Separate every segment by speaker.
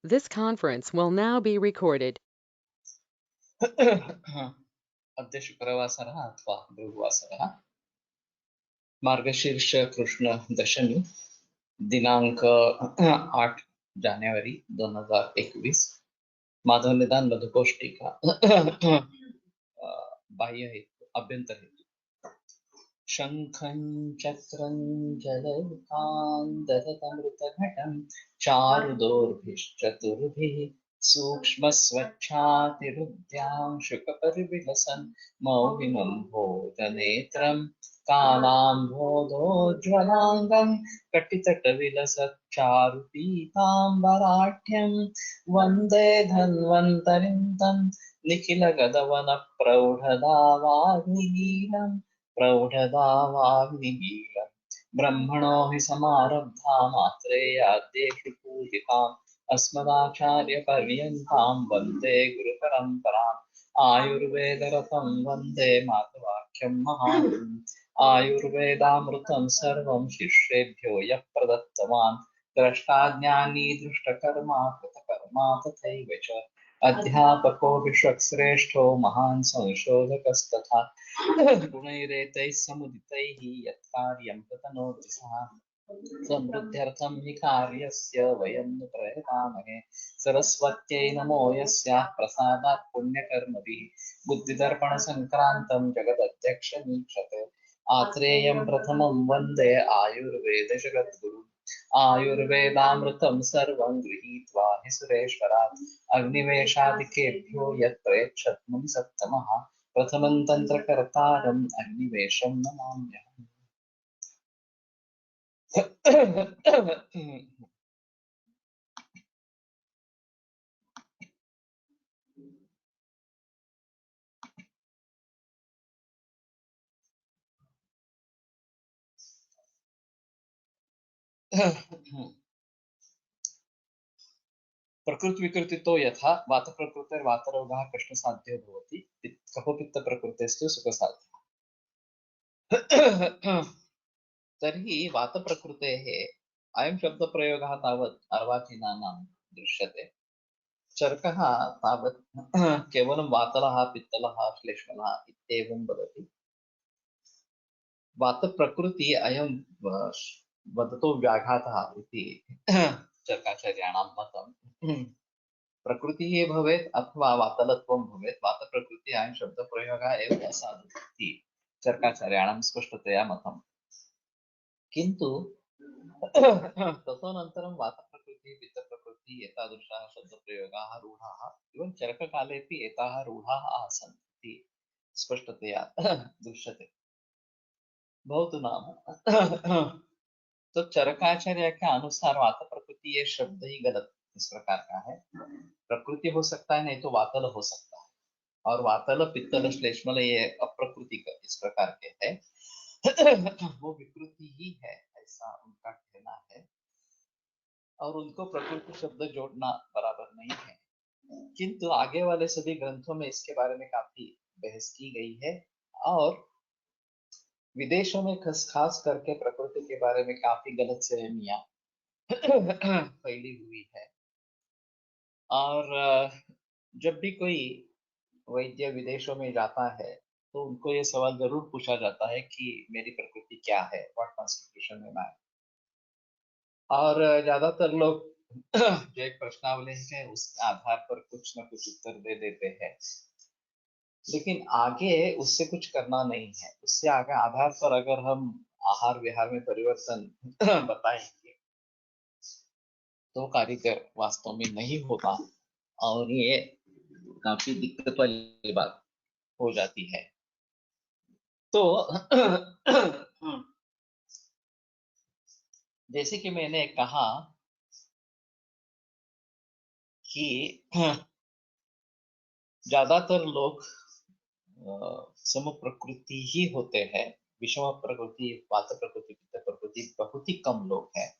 Speaker 1: This conference will now be recorded.
Speaker 2: अद्य शुक्रवासरः अथवा भृगुवासरः मार्गशीर्ष कृष्ण दशमी दिनांक 8 जानेवारी 2021 माधव निदान मधुकोष्टिका बाह्य हेतु अभ्यंतर हेतु शंखं चक्रं जलौकान्तरतमृतघटं चारुदोर्भिश्चतुर्भिः सूक्ष्मस्वच्छातिरुद्यां शुकपरिविलसन् मौलिनं भोजनेत्रं कालाम्भोदोज्ज्वलाङ्गं कटितटविलसच्चारुपीताम्बराढ्यं वन्दे धन्वन्तरिं तं निखिलगदवनप्रौढदावाग्निलीलम् प्रौढदावाग्निमीलम् ब्रह्मणो हि समारब्धा मात्रेयाद्येषु पूजिताम् अस्मदाचार्यपर्यन्तां वन्दे गुरुपरम्पराम् आयुर्वेदरतं वन्दे मातवाख्यं महान्तम् आयुर्वेदामृतं सर्वं शिष्येभ्यो यः प्रदत्तवान् द्रष्टाज्ञानी दृष्टकर्मा कृतकर्मा तथैव च अध्यापको विश्वश्रेष्ठो महान् संशोधकस्तथा गुणैरेतैः समुदितैः यत्कार्यं प्रतनोति सः समृद्ध्यर्थं हि कार्यस्य वयं नु प्रयतामहे सरस्वत्यै नमो यस्याः प्रसादात् पुण्यकर्मभिः बुद्धिदर्पणसङ्क्रान्तं जगदध्यक्षमीक्षते आत्रेयं प्रथमं वन्दे आयुर्वेदजगद्गुरुम् आयुर्वेदामृतं सर्वं गृहीत्वा हि सुरेश्वरात् अग्निवेशादिकेभ्यो यत् प्रयच्छत् सप्तमः प्रथमं तन्त्रकर्तारम् अग्निवेशं नमाम्यहम्। प्रकृति विकृति तो यथा वात प्रकृतिर वातरोगः कृष्णसाध्यो भवति कफपित्त प्रकृतेस्तु सुखसाध्यः। तर्हि वात प्रकृतेः अयं शब्दप्रयोगः तावत् अर्वाचीनानां दृश्यते। चरकः तावत् केवलं वातलः पित्तलः श्लेष्मलः इत्येवं वदति। वात प्रकृति अयं वदतो व्याघातः इति चरकाचार्याणां मतं। प्रकृतिः भवेत् अथवा वातलत्वं भवेत् वातप्रकृति अयं शब्दप्रयोगः एव असाधु इति चरकाचार्याणां स्पष्टतया मतं। किन्तु तदनन्तरं वातप्रकृतिः पित्तप्रकृतिः एतादृशाः शब्दप्रयोगाः रूढाः एवं चरककालेपि एताः रूढाः आसन् इति स्पष्टतया दृश्यते। भवतु नाम तो चरकाचार्य के अनुसार वात प्रकृति ये शब्द ही गलत इस प्रकार का है। प्रकृति हो सकता है, नहीं तो वातल हो सकता है, और वातल पित्तल श्लेष्मल ये अप्रकृति का इस प्रकार के है। वो विकृति ही है ऐसा उनका कहना है, और उनको प्रकृति शब्द जोड़ना बराबर नहीं है। किंतु आगे वाले सभी ग्रंथों में इसके बारे में काफी बहस की गई है, और विदेशों में खास करके प्रकृति के बारे में काफी गलत सहमियां फैली हुई है। और जब भी कोई वैद्य विदेशों में जाता है तो उनको ये सवाल जरूर पूछा जाता है कि मेरी प्रकृति क्या है, व्हाट कॉन्स्टिट्यूशन है मैं। और ज्यादातर लोग जो एक प्रश्नावली है उसके आधार पर कुछ न कुछ उत्तर दे देते हैं, लेकिन आगे उससे कुछ करना नहीं है। उससे आगे आधार पर अगर हम आहार विहार में परिवर्तन बताएंगे तो कार्यकर वास्तव में नहीं होगा, और ये काफी दिक्कत वाली बात हो जाती है। तो जैसे कि मैंने कहा कि ज्यादातर लोग सम प्रकृति ही होते हैं। विषम प्रकृति, वात प्रकृति, पित्त प्रकृति बहुत ही कम लोग हैं,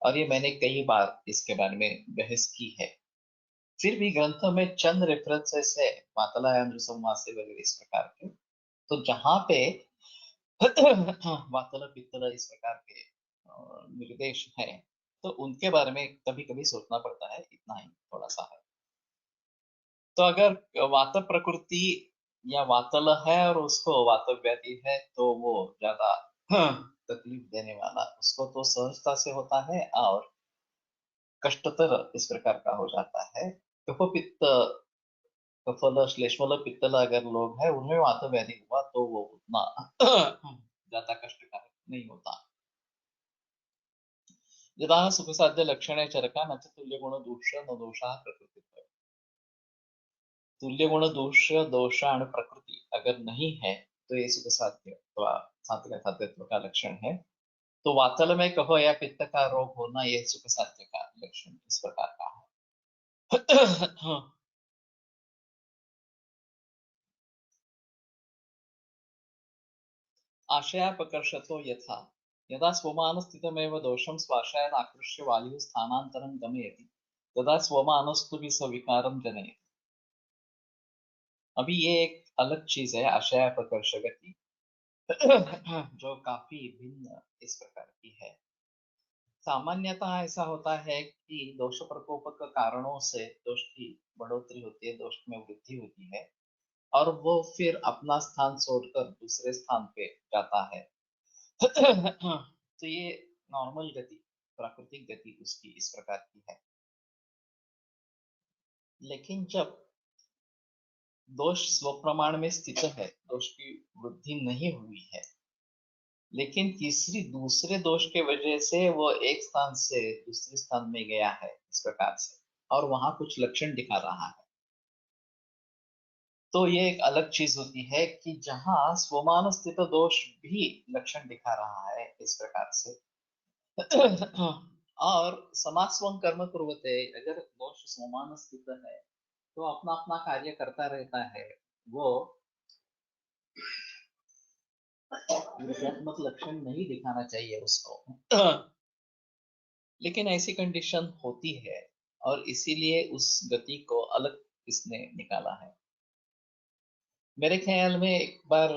Speaker 2: और ये मैंने कई बार इसके बारे में बहस की है। फिर भी ग्रंथों में चंद रेफरेंसेस है, मातलायाम संवासे वगैरह इस प्रकार के, तो जहाँ पे वातल पित्तल इस प्रकार के निर्देश है, तो उनके बारे में कभी कभी सोचना पड़ता है, इतना ही थोड़ा सा है। तो अगर वात प्रकृति या वातल है और उसको वात व्याधि है तो वो ज्यादा तकलीफ देने वाला उसको तो सहजता से होता है और कष्टतर इस प्रकार का हो जाता है। कफ पित्त, कफल श्लेष्मल पित्तल अगर लोग हैं उनमें वात व्याधि हुआ तो वो उतना ज्यादा कष्टकारक नहीं होता। यदा सुखसाध्य लक्षणे चरका न च तुल्य गुण दूष न दोषा प्रकृति। तुल्य गुण दोष दोष और प्रकृति अगर नहीं है तो ये सुख साध्य अथवा सात्विक साध्यत्व का लक्षण है। तो वातल में कहो या पित्त का रोग होना यह सुख साध्य का लक्षण इस प्रकार का है। आशयापकर्षतो यथा यदा स्वमानस्थितमेव दोषं स्वाशयात् आकृष्य वायुः स्थानान्तरं गमयति तदा स्वमानस्तु भी सविकारं जनयति। अभी ये एक अलग चीज है आशयापकर्ष गति, जो काफी भिन्न इस प्रकार की है। सामान्यतः ऐसा होता है कि दोष प्रकोपक कारणों से दोष की बढ़ोतरी होती है, दोष में वृद्धि होती है और वो फिर अपना स्थान छोड़कर दूसरे स्थान पे जाता है। तो ये नॉर्मल गति, प्राकृतिक गति उसकी इस प्रकार की है। लेकिन जब दोष स्वप्रमाण में स्थित है, दोष की वृद्धि नहीं हुई है, लेकिन तीसरी दूसरे दोष के वजह से वो एक स्थान से दूसरे स्थान में गया है इस प्रकार से और वहां कुछ लक्षण दिखा रहा है, तो ये एक अलग चीज होती है कि जहां स्वमान स्थित दोष भी लक्षण दिखा रहा है इस प्रकार से। और समास्वं कर्म कुर्वते, अगर दोष स्वमान स्थित है तो अपना अपना कार्य करता रहता है, वो विषयात्मक लक्षण नहीं दिखाना चाहिए उसको। लेकिन ऐसी कंडीशन होती है और इसीलिए उस गति को अलग इसने निकाला है। मेरे ख्याल में एक बार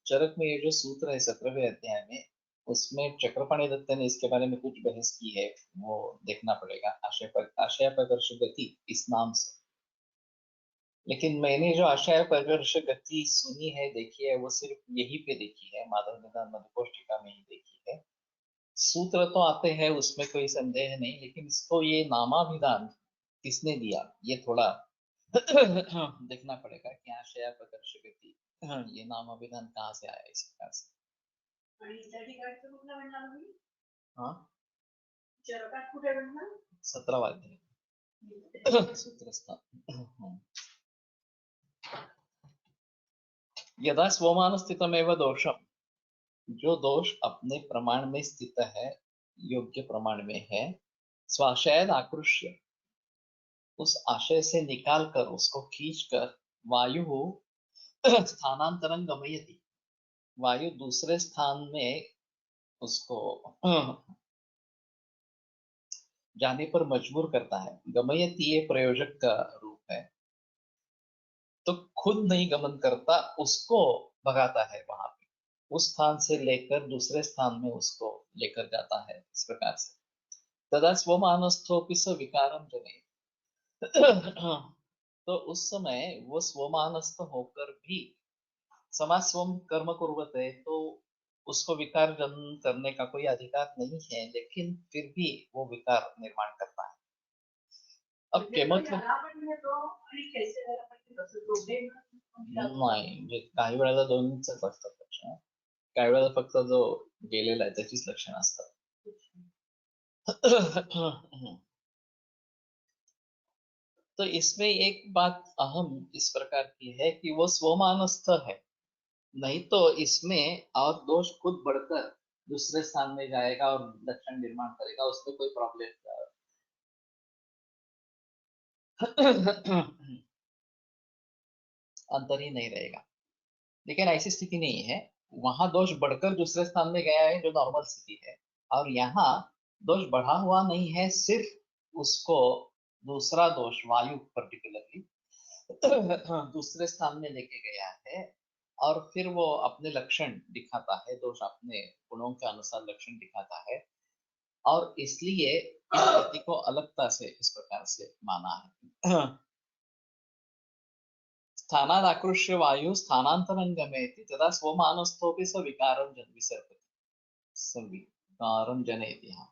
Speaker 2: चरक में ये जो सूत्र है 17वें अध्याय में, उसमें चक्रपाणि दत्त ने इसके बारे में कुछ बहस की है, वो देखना पड़ेगा, आशयापकर्ष गति इस नाम से। लेकिन मैंने जो आशयापकर्ष गति सुनी है, देखी है, वो सिर्फ यही पे देखी है, माधव निदान मधुकोष्ठिका में ही देखी है। सूत्र तो आते हैं उसमें कोई संदेह नहीं, लेकिन इसको ये नामाभिधान किसने दिया ये थोड़ा देखना पड़ेगा कि आशयापकर्ष गति ये नामाभिधान कहाँ से आया इस प्रकार से। हाँ 17वां अध्याय सूत्रस्थान। यदा स्वमान स्थितमेव दोषम, जो दोष अपने प्रमाण में स्थित है, योग्य प्रमाण में है, स्वाशयाद आकृष्य, उस आशय से निकाल कर उसको खींचकर वायु स्थानांतरं गमयति, वायु दूसरे स्थान में उसको जाने पर मजबूर करता है। गमयति ये प्रयोजक का रूप है, तो खुद नहीं गमन करता, उसको भगाता है वहां पे, उस स्थान से लेकर दूसरे स्थान में उसको लेकर जाता है इस प्रकार से। तदा स्वमानस्थोपि स विकारम जने, तो उस समय वो स्वमानस्थ होकर भी समास्वम कर्म कुर्वते, तो उसको विकार जन्म करने का कोई अधिकार नहीं है, लेकिन फिर भी वो विकार निर्माण करता है। अब केमत नाही, म्हणजे काही वेळेला दोन्हीच असतात लक्षण, काही वेळेला फक्त जो गेलेला आहे त्याचीच लक्षण असतात। तो इसमें एक बात अहम इस प्रकार की है कि वो स्वमानस्थ है, नहीं तो इसमें और दोष खुद बढ़कर दूसरे स्थान में जाएगा और लक्षण निर्माण करेगा, उसमें कोई प्रॉब्लम अंतर ही नहीं रहेगा। लेकिन ऐसी स्थिति नहीं है, वहां दोष बढ़कर दूसरे स्थान में गया है जो नॉर्मल स्थिति है, और यहाँ दोष बढ़ा हुआ नहीं है, सिर्फ उसको दूसरा दोष वायु पर्टिकुलरली दूसरे स्थान में लेके गया है और फिर वो अपने लक्षण दिखाता है, दोष अपने गुणों के अनुसार लक्षण दिखाता है और इसलिए इस गति को अलगता से इस प्रकार से माना है। स्थानादाकृष्य वायु स्थानांतरं गमयति तदा स्वमानस्थोऽपि स विकारं विसर्पति विकारं जनयति। हाँ।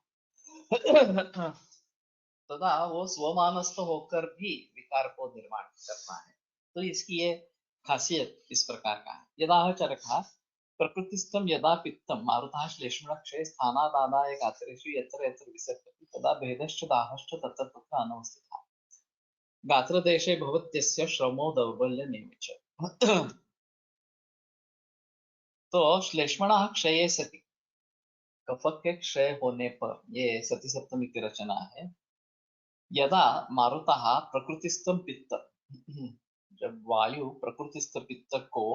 Speaker 2: तदा वो स्वमानस्थ होकर भी विकार को निर्माण करता है। तो इसकी ये खासियत इस प्रकार का है। यदा चरकः प्रकृतिस्थं यदा पित्तं मारुतः श्लेष्मणक्षये स्थानादादाय गात्रेषु यत्र यत्र विसर्पति तदा भेदश्च दाहश्च तत्र तत्र अनवस्थितः गात्रदेशे भवत्यस्य श्रमो दौर्बल्यमेव च। तो श्लेष्मणः क्षये सति, कफक के क्षय होने पर, ये सती सप्तमी की रचना है। यदा मारुतः प्रकृतिस्थं पित्त, जब वायु प्रकृतिस्थ पित्त को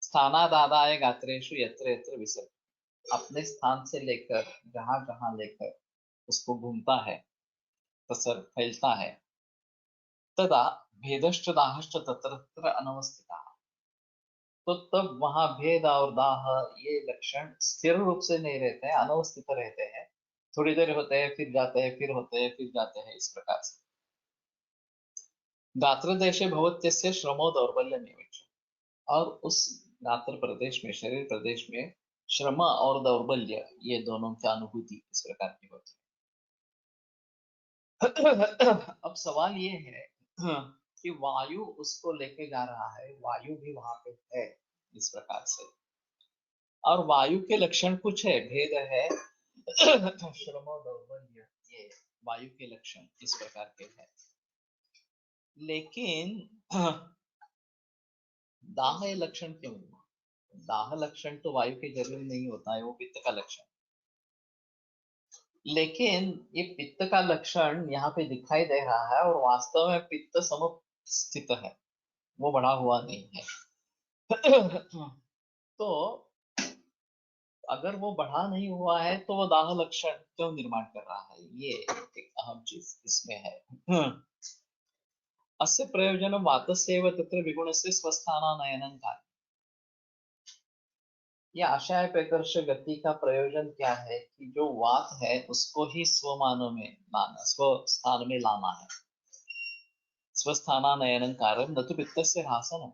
Speaker 2: स्थानादादाय गात्रेषु यत्र यत्र विसर्जित, अपने स्थान से लेकर जहां जहां लेकर उसको घूमता है, पसर फैलता है, तदा भेदश्च दाहश्च तत्र तत्र अनवस्थितः, तो तब वहां भेद और दाह ये लक्षण स्थिर रूप से नहीं रहते हैं, अनवस्थित रहते हैं। थोड़ी देर होते हैं, फिर जाते हैं, फिर होते हैं, फिर जाते हैं, इस प्रकार से। गात्र देशे भवत्यस्य श्रमो दौर्बल्यमेव च, और उस गात्र प्रदेश में, शरीर प्रदेश में श्रम और दौर्बल्य ये दोनों की अनुभूति इस प्रकार की होती है। अब सवाल ये है कि वायु उसको लेके जा रहा है, वायु भी वहां पे है इस प्रकार से, और वायु के लक्षण कुछ है, भेद है। श्रम और दौर्बल्य ये वायु के लक्षण इस प्रकार के हैं। लेकिन दाह लक्षण क्यों हुआ? दाह लक्षण तो वायु के जरूरी नहीं होता है, वो पित्त का लक्षण। लेकिन ये पित्त का लक्षण यहाँ पे दिखाई दे रहा है, और वास्तव में पित्त समस्थित है, वो बढ़ा हुआ नहीं है। तो अगर वो बढ़ा नहीं हुआ है तो वो दाह लक्षण क्यों निर्माण कर रहा है, ये एक अहम चीज इसमें है। अस्य प्रयोजनं वातस्यैव तत्र विगुणस्य स्वस्थानानयनं कार्य। ये आशय प्रकर्ष गति का प्रयोजन क्या है कि जो वात है उसको ही स्वमानों में लाना, स्व स्थान में लाना है। स्वस्थानानयनं कार्यं न तो पित्तस्य ह्रासनं,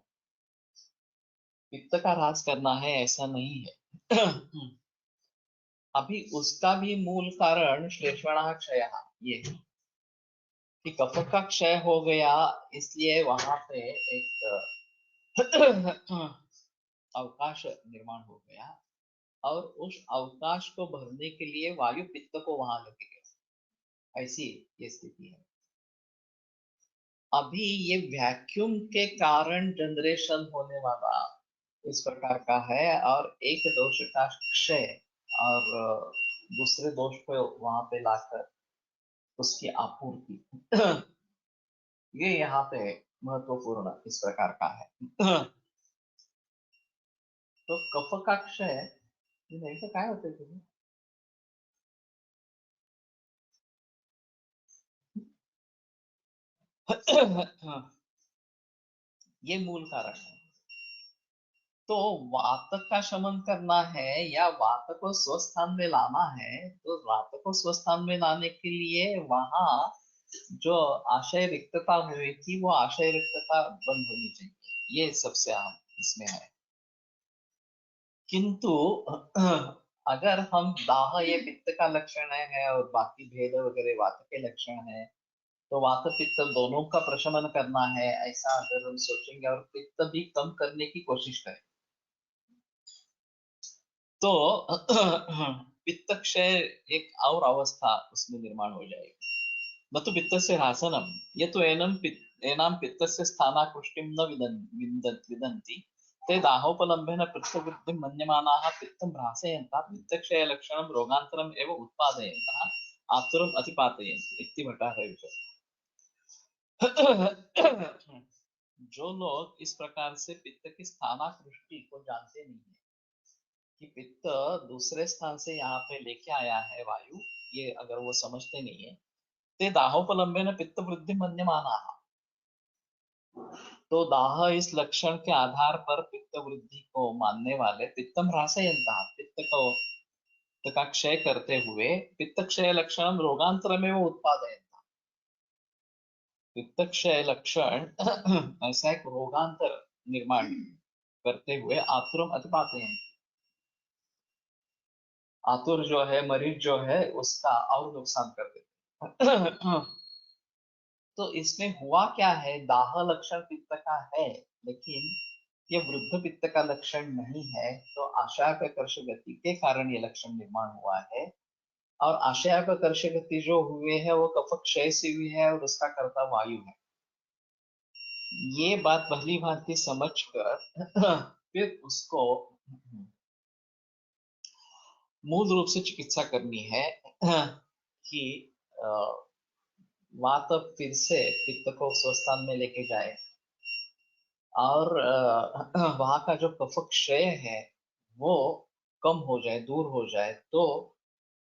Speaker 2: पित्त का ह्रास करना है ऐसा नहीं है। अभी उसका भी मूल कारण श्लेष्मणः क्षयः ये है कि कफ का क्षय हो गया, इसलिए वहां पे एक अवकाश निर्माण हो गया, और उस अवकाश को भरने के लिए वायु पित्त को वहां लेके गया, ऐसी ये स्थिति है। अभी ये वैक्यूम के कारण जनरेशन होने वाला इस प्रकार का है, और एक दोष का क्षय और दूसरे दोष को वहां पे लाकर उसकी आपूर्ति, ये यहाँ पे महत्वपूर्ण इस प्रकार का है। तो कफ का क्षय नेमकं काय होतंय तुम्ही? ये मूल कारण है। तो वात का शमन करना है या वात को स्वस्थान में लाना है, तो वात को स्वस्थान में लाने के लिए वहां जो आशय रिक्तता हुई थी वो आशय रिक्तता बंद होनी चाहिए, ये सबसे अहम इसमें है। किंतु अगर हम दाह ये पित्त का लक्षण है और बाकी भेद वगैरह वात के लक्षण है, तो वात पित्त दोनों का प्रशमन करना है, ऐसा अगर हम सोचेंगे और पित्त भी कम करने की कोशिश करें, तो पित्त क्षय एक और अवस्था उसमें निर्माण हो जाएगी। न तो पित्तस्य ह्रासनम, ये तो एनां पित्तस्य स्थानाकृष्टिं न विदन्ति ते दाहोपलम्बेन पित्तवृद्धिं मन्यमानाः पित्तं ह्रासयन्तः पित्तक्षयलक्षणं रोगान्तरम् एव उत्पादयन्तः आतुरम् अतिपातयन्ति इति भट्टारविषयः। जो लोग इस प्रकार से पित्त की स्थानाकृष्टि को जानते नहीं है कि पित्त दूसरे स्थान से यहाँ पे लेके आया है वायु, ये अगर वो समझते नहीं है, ते दाहोपलम्बेन पित्त वृद्धि मन्यमानाः, तो दाह इस लक्षण के आधार पर पित्त वृद्धि को मानने वाले पित्तम ह्रासयन्तः, पित्त को पित्त का क्षय करते हुए पित्त क्षय लक्षण रोगांतरमेव उत्पादयन्ति। पित्त क्षय लक्षण ऐसा एक रोगांतर निर्माण करते हुए आतुरम अतिपातयन्ति। आतुर जो है, मरीज जो है, उसका और नुकसान कर देते। तो इसमें हुआ क्या है, दाह लक्षण पित्त का है, लेकिन ये वृद्ध पित्त का लक्षण नहीं है। तो आशयापकर्ष गति के कारण ये लक्षण निर्माण हुआ है। और आशयापकर्ष गति जो हुए है वो कफ क्षय से हुई है और उसका कर्ता वायु है। ये बात भली भांति समझ कर फिर उसको मूल रूप से चिकित्सा करनी है कि वात फिर से पित्त को स्वस्थान में लेके जाए और वहां का जो कफ क्षय है वो कम हो जाए, दूर हो जाए, तो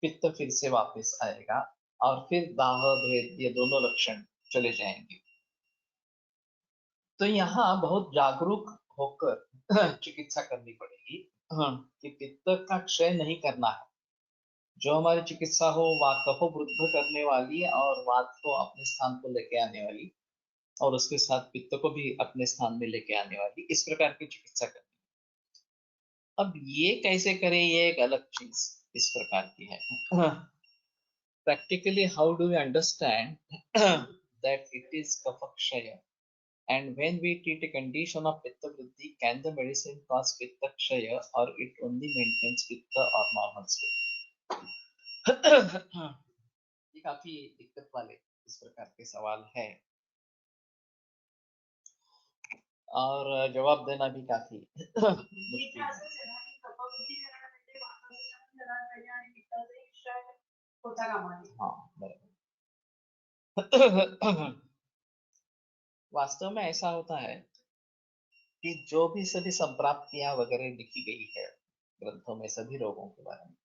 Speaker 2: पित्त फिर से वापस आएगा और फिर दाह भेद ये दोनों लक्षण चले जाएंगे। तो यहाँ बहुत जागरूक होकर चिकित्सा करनी पड़ेगी कि पित्त का क्षय नहीं करना है। जो हमारी चिकित्सा हो वात को वृद्ध करने वाली और वात को अपने स्थान पर लेके आने वाली और उसके साथ पित्त को भी अपने स्थान में लेके आने वाली, इस प्रकार की चिकित्सा करनी। अब ये कैसे करें, ये एक अलग चीज इस प्रकार की है। Practically, how do we understand that it is kapha kshaya? And when we treat a condition of pitta vriddhi, can the medicine cause pitta kshaya or it only maintains pitta or normal state? ये काफी दिक्कत वाले इस प्रकार के सवाल है और जवाब देना भी काफी मुश्किल है। हाँ, बराबर। वास्तव में ऐसा होता है कि जो भी सभी संप्राप्तियां वगैरह लिखी गई है ग्रंथों में सभी रोगों के बारे में,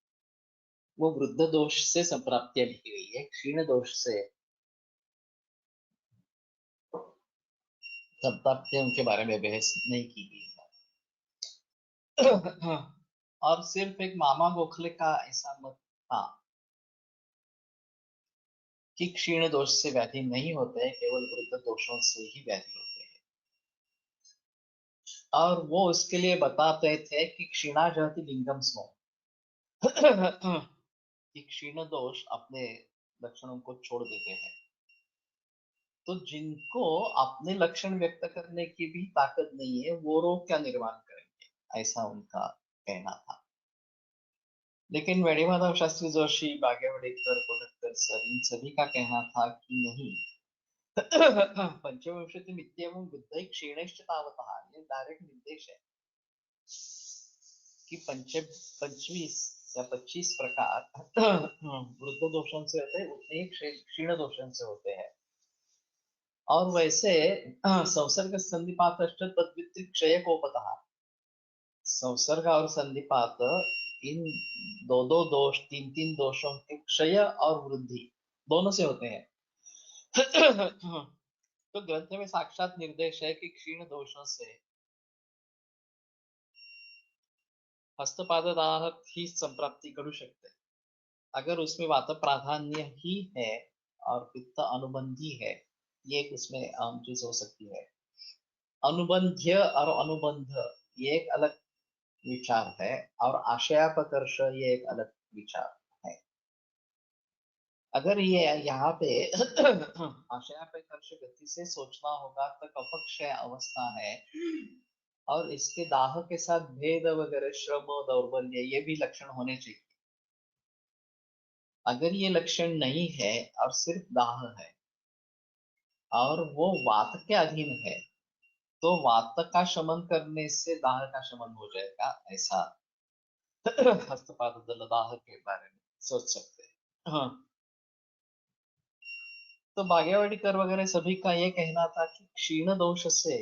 Speaker 2: वो वृद्ध दोष से संप्राप्तियां लिखी गई है, क्षीण दोष से संप्राप्तियों के बारे में बहस नहीं की गई है। और सिर्फ एक मामा गोखले का ऐसा मत था कि क्षीण दोष से व्याधि नहीं होते, केवल वृद्ध दोषों से ही व्याधि होते हैं। और वो उसके लिए बताते थे कि क्षीणा जहति लिंगम स्मो, कि क्षीण दोष अपने लक्षणों को छोड़ देते हैं। तो जिनको अपने लक्षण व्यक्त करने की भी ताकत नहीं है, वो रोग क्या निर्माण करेंगे, ऐसा उनका कहना था। लेकिन वेणुमाधव शास्त्री जोशी, बागेवाड़ीकर, कोटककर सर, इन सभी का कहना था कि नहीं, पंचविंशति मित्येवं विद्धि क्षीणैश्च तावतः, ये डायरेक्ट निर्देश है कि 25 या 25 प्रकार वृद्ध दोषों से होते हैं, उतने ही क्षीण दोषों से होते हैं। और वैसे संसर्ग संधिपात तद्वित्त क्षय कोपतः, संसर्ग और संधिपात इन दो दो दोष, तीन तीन दोषों के क्षय और वृद्धि दोनों से होते हैं। तो ग्रंथ में साक्षात निर्देश है कि क्षीण दोषों से हस्तपाददाह ही संप्राप्ति करू शकते, अगर उसमें वात प्राधान्य ही है और पित्त अनुबंधी है, ये एक उसमें आम चीज हो सकती है। अनुबंध्य और अनुबंध ये एक अलग विचार है और आशयापकर्ष ये एक अलग विचार है। अगर ये यहाँ पे आशयापकर्ष गति से सोचना होगा तो कफक्षय अवस्था है और इसके दाह के साथ भेद वगैरह, श्रम, दौर्बल्य, ये भी लक्षण होने चाहिए। अगर ये लक्षण नहीं है और सिर्फ दाह है और वो वात के अधीन है, तो वात का शमन करने से दाह का शमन हो जाएगा, ऐसा हस्तपाद दाह के बारे में सोच सकते हैं। हाँ, तो बागेवाड़ीकर वगैरह सभी का ये कहना था कि क्षीण दोष से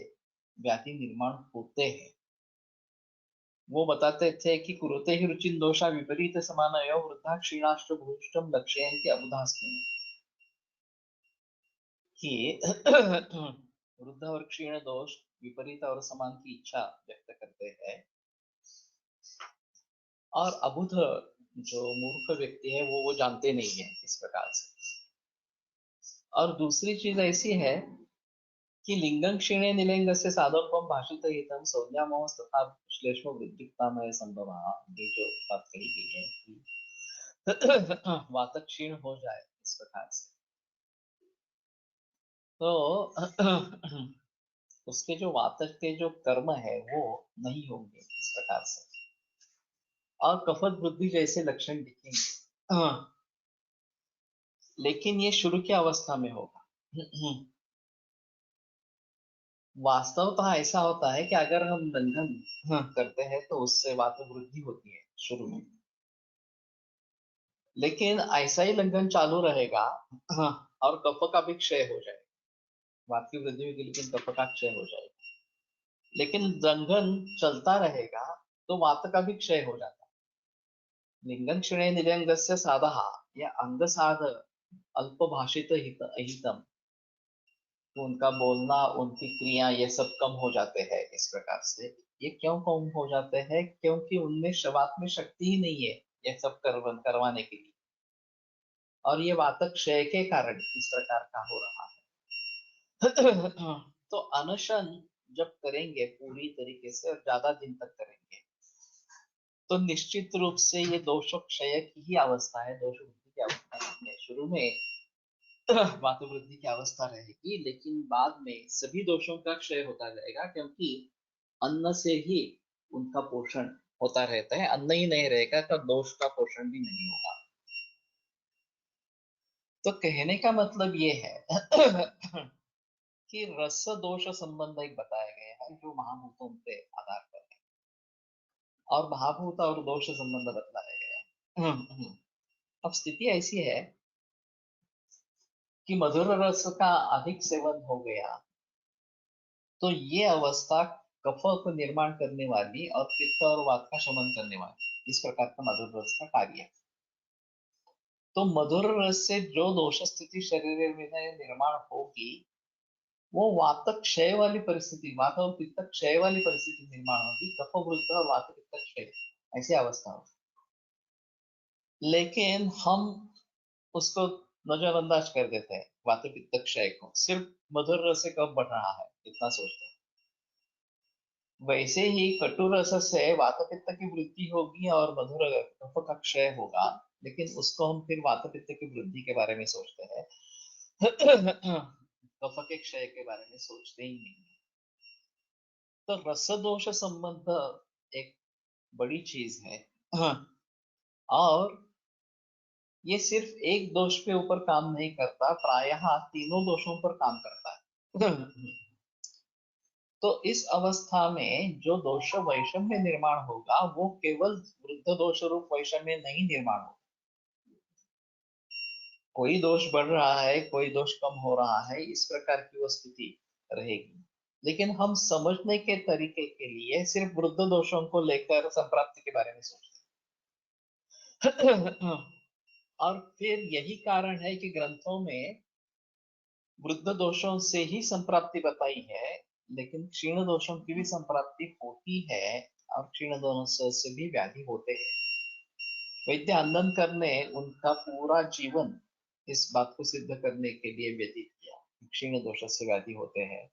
Speaker 2: व्याधि निर्माण होते हैं। वो बताते थे कि कुरुते ही रुचिन दोषा विपरीत समानयो वृद्धा क्षीणाष्ट भूष्टम लक्ष्यन्ति अबुधास्मिन्, कि वृद्ध और क्षीण दोष विपरीत और समान की इच्छा व्यक्त करते हैं और अबुध जो मूर्ख व्यक्ति है वो जानते नहीं है इस प्रकार से। और दूसरी चीज ऐसी है कि लिंगं क्षीणे निलिंगस्य साधवत्वं भाषितहितं संज्ञामोहस्तथा श्लेष्मो वृद्धिक्तामय संभवः, ये जो बात कही गई है कि वातक क्षीण हो जाए इस प्रकार से, तो उसके जो वातक के जो कर्म है वो नहीं होंगे इस प्रकार से, और कफत वृद्धि जैसे लक्षण दिखेंगे। लेकिन ये शुरू की अवस्था में होगा। वास्तवतः ऐसा होता है कि अगर हम लंघन करते हैं तो उससे वात वृद्धि होती है शुरू में, लेकिन ऐसा ही लंघन चालू रहेगा और कफ का भी क्षय हो जाएगा। वात की वृद्धि होगी लेकिन कफ का क्षय हो जाएगा। लेकिन लंघन चलता रहेगा तो वात का भी क्षय हो जाता है। लिंगन क्षणे निलंगस्य साधः, या अंग साध अल्प भाषित अहितम, तो उनका बोलना, उनकी क्रिया, ये सब कम हो जाते हैं इस प्रकार से। ये क्यों कम हो जाते हैं? क्योंकि उनमें शवात में शक्ति ही नहीं है ये सब करवाने के लिए, और ये वातक क्षय के कारण इस प्रकार का हो रहा है। तो अनशन जब करेंगे पूरी तरीके से और ज्यादा दिन तक करेंगे तो निश्चित रूप से ये दोष क्षय की ही अवस्था है, दोष वृद्धि की अवस्था नहीं है। शुरू में वातु वृद्धि की अवस्था रहेगी, लेकिन बाद में सभी दोषों का क्षय होता जाएगा, क्योंकि अन्न से ही उनका पोषण होता रहता है। अन्न ही नहीं रहेगा तो दोष का पोषण भी नहीं होगा। तो कहने का मतलब ये है कि रस दोष संबंध एक बताया गया है जो महाभूतों पे आधार पर है, और महाभूत और दोष संबंध बतलाया गया है। अब स्थिति ऐसी है कि मधुर रस का अधिक सेवन हो गया तो ये अवस्था कफ को निर्माण करने वाली और पित्त और वात का शमन करने वाली, इस प्रकार का मधुर रस का कार्य है। तो मधुर रस से जो दोष स्थिति शरीर में निर्माण होगी वो वातक क्षय वाली परिस्थिति, वात और पित्त क्षय वाली परिस्थिति निर्माण होगी, कफ वृद्ध और वात पित्त क्षय, ऐसी अवस्था होगी। लेकिन हम उसको नजरअंदाज कर देते हैं, वात पित्त क्षय को, सिर्फ मधुर रस से कब बढ़ रहा है इतना सोचते हैं। वैसे ही कटु रस से वात पित्त की वृद्धि होगी और मधुर कफ का क्षय होगा, लेकिन उसको हम फिर वात पित्त की वृद्धि के बारे में सोचते हैं, कफ के क्षय के बारे में सोचते ही नहीं। तो रस दोष संबंध एक बड़ी चीज है। और ये सिर्फ एक दोष पे ऊपर काम नहीं करता, प्रायः तीनों दोषों पर काम करता है। तो इस अवस्था में जो दोष वैषम्य निर्माण होगा वो केवल वृद्ध दोष रूप वैषम्य नहीं निर्माण होगा। कोई दोष बढ़ रहा है, कोई दोष कम हो रहा है, इस प्रकार की वो स्थिति रहेगी। लेकिन हम समझने के तरीके के लिए सिर्फ वृद्ध दोषों को लेकर संप्राप्ति के बारे में सोचते हैं। और फिर यही कारण है कि ग्रंथों में वृद्ध दोषों से ही संप्राप्ति बताई है, लेकिन क्षीण दोषों की भी संप्राप्ति होती है, और क्षीण दोषों से भी व्याधि होते हैं। वैद्य आनंद करने उनका पूरा जीवन इस बात को सिद्ध करने के लिए व्यतीत किया, क्षीण दोष से व्याधि होते हैं।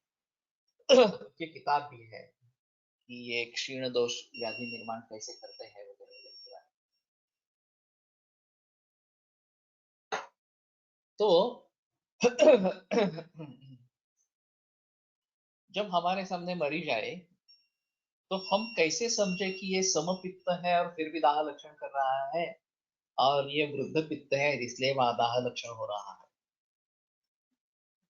Speaker 2: की किताब भी है कि ये क्षीण दोष व्याधि निर्माण कैसे करते हैं वगैरह के बारे में। तो जब हमारे सामने मरीज आए तो हम कैसे समझे कि ये समपित्त है और फिर भी दाह लक्षण कर रहा है, और ये वृद्ध पित्त है इसलिए वहां दाह लक्षण हो रहा है।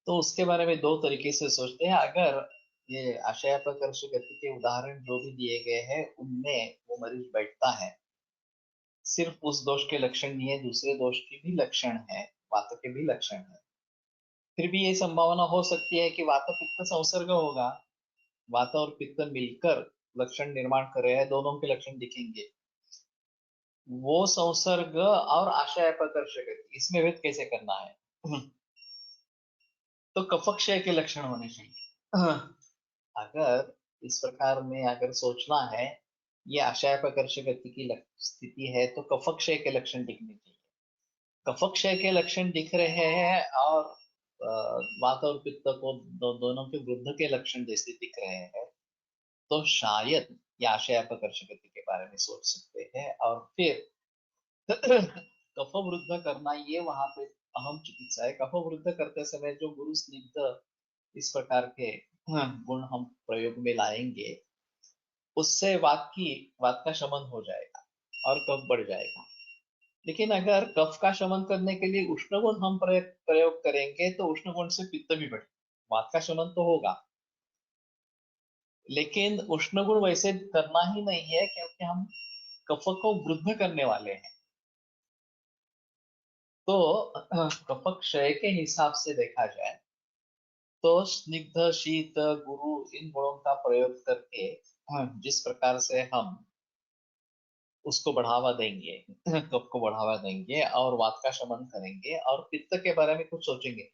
Speaker 2: तो उसके बारे में दो तरीके से सोचते हैं। अगर ये आशयापकर्ष गति के उदाहरण जो भी दिए गए हैं उनमें वो मरीज बैठता है, सिर्फ उस दोष के लक्षण नहीं है, दूसरे दोष की भी लक्षण है, वात के भी लक्षण है, फिर भी ये संभावना हो सकती है कि वात पित्त संसर्ग होगा, वात और पित्त मिलकर लक्षण निर्माण कर रहे हैं, दोनों के लक्षण दिखेंगे। वो संसर्ग और आशय अपकर्ष गति, इसमें भेद कैसे करना है? तो कफक्षय के लक्षण होने चाहिए। अगर इस प्रकार में अगर सोचना है ये आशयापकर्ष गति की स्थिति है, तो कफक्षय के लक्षण दिखने चाहिए। कफक्षय के लक्षण दिख रहे हैं और वात और पित्त को दोनों के वृद्ध के लक्षण जैसे दिख रहे हैं, तो शायद ये आशयापकर्ष गति के बारे में सोच सकते हैं। और फिर कफ वृद्ध करना, ये वहां पे अहम चिकित्सा है। कफ वृद्ध करते समय जो गुरु स्निग्ध इस प्रकार के गुण हम प्रयोग में लाएंगे, उससे वात का शमन हो जाएगा और कफ बढ़ जाएगा। लेकिन अगर कफ का शमन करने के लिए उष्ण गुण हम प्रयोग करेंगे, तो उष्ण गुण से पित्त भी बढ़ेगा, वात का शमन तो होगा, लेकिन उष्ण गुण वैसे करना ही नहीं है, क्योंकि हम कफ को वृद्ध करने वाले हैं। तो कफ क्षय के हिसाब से देखा जाए, तो स्निग्ध, शीत, गुरु, इन गुणों का प्रयोग करके जिस प्रकार से हम उसको बढ़ावा देंगे, कफ को बढ़ावा देंगे और वात का शमन करेंगे और पित्त के बारे में कुछ सोचेंगे।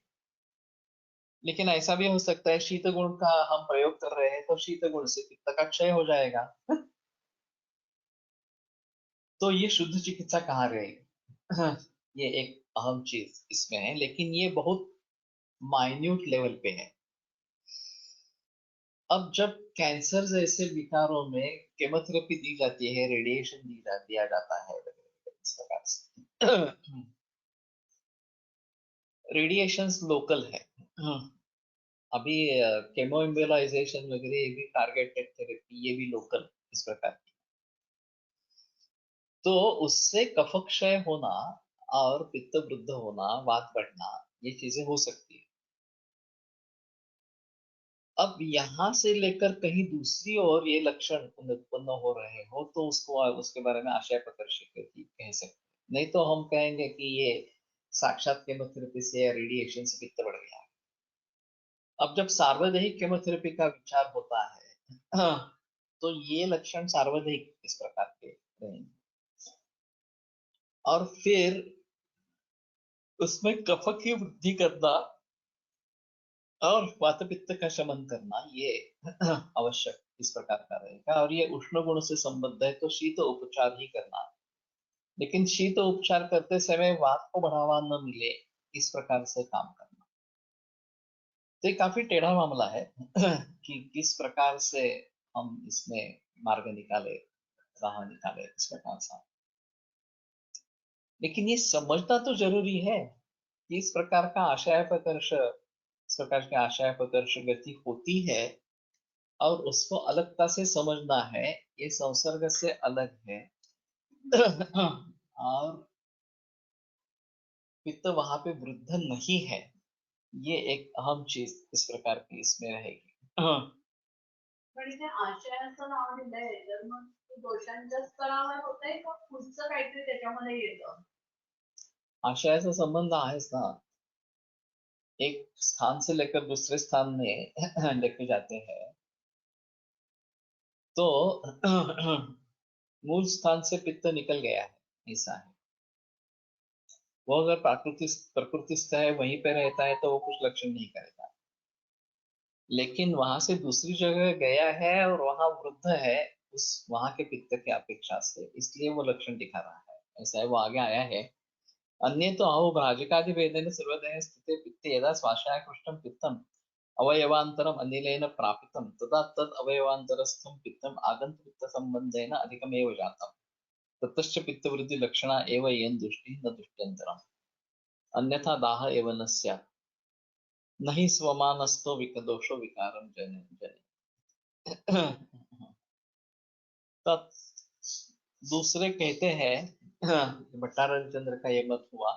Speaker 2: लेकिन ऐसा भी हो सकता है शीत गुण का हम प्रयोग कर रहे हैं, तो शीत गुण से पित्त का क्षय हो जाएगा। तो ये शुद्ध चिकित्सा कहाँ रहेगी? ये एक अहम चीज इसमें है, लेकिन ये बहुत माइन्यूट लेवल पे है। अब जब कैंसर जैसे विकारों में केमोथेरेपी दी जाती है, रेडिएशन दिया जाता है इस प्रकार से, रेडिएशन लोकल है। अभी केमो एम्बोलाइजेशन वगैरह, ये भी टारगेटेड थेरेपी, ये भी लोकल इस प्रकार की। तो उससे कफक्षय होना और पित्त वृद्ध होना, वात बढ़ना, ये चीजें हो सकती है। अब यहाँ से लेकर कहीं दूसरी ओर ये लक्षण उत्पन्न हो रहे हो, तो उसको उसके बारे में आशय प्रकर्षित कह सकते हैं। नहीं तो हम कहेंगे कि ये साक्षात केमोथेरेपी से या रेडिएशन से पित्त बढ़ गया। अब जब सार्वदेहिक केमोथेरेपी का विचार होता है, तो ये लक्षण सार्वदेहिक इस प्रकार के रहेंगे। और फिर उसमें कफ की वृद्धि करना और वात पित्त का शमन करना, ये आवश्यक इस प्रकार का रहेगा। और ये उष्ण गुण से संबद्ध है, तो शीत उपचार ही करना। लेकिन शीत उपचार करते समय वात को बढ़ावा न मिले, इस प्रकार से काम करना। तो ये काफी टेढ़ा मामला है कि किस प्रकार से हम इसमें मार्ग निकाले, राह निकाले इस प्रकार से। लेकिन ये समझना तो जरूरी है कि इस प्रकार का आशय प्रकर्ष, इस प्रकार की आशय प्रकर्ष गति होती है, और उसको अलगता से समझना है। ये संसर्ग से अलग है। और पित्त वहां पे वृद्ध नहीं है, ये एक अहम चीज इस प्रकार की इसमें रहेगी।
Speaker 3: पण इथे आशयाचं नाव दिलंय, तर मग ते दोषांच्या स्तरावर होतंय का पुढचं काहीतरी त्याच्यामध्ये येतं?
Speaker 2: आशयाचा संबंध आहेच ना, एक स्थान से लेकर दूसरे स्थान में लेके जाते हैं, तो मूल स्थान से पित्त निकल गया है, ऐसा है। वो अगर प्रकृतिस्थ है, वहीं पे रहता है, तो वो कुछ लक्षण नहीं करेगा। लेकिन वहां से दूसरी जगह गया है और वहां वृद्ध है, उस वहां के पित्त की अपेक्षा से, इसलिए वो लक्षण दिखा रहा है। ऐसा है, वो आगे आया है। अन्य तो अहो भ्राजकादि भेदेन सर्वदेह स्थिते पित्ते यदा स्वाशाकृष्टम पित्तम अवयवान्तरम अनिलेन प्रापितम तदा तद अवयवान्तरस्थम पित्तम आगंत पित्त संबंधेन अधिकमेव जातम ततश्च पित्तवृद्धि लक्षणा एव येन दृष्टि न दृष्ट्यंतरम अन्यथा दाह एव न स्यात् नहीं स्वमानस्तो विकदोषो विकारम जने जने। तब दूसरे कहते हैं, भट्टारक चंद्र का ये मत हुआ।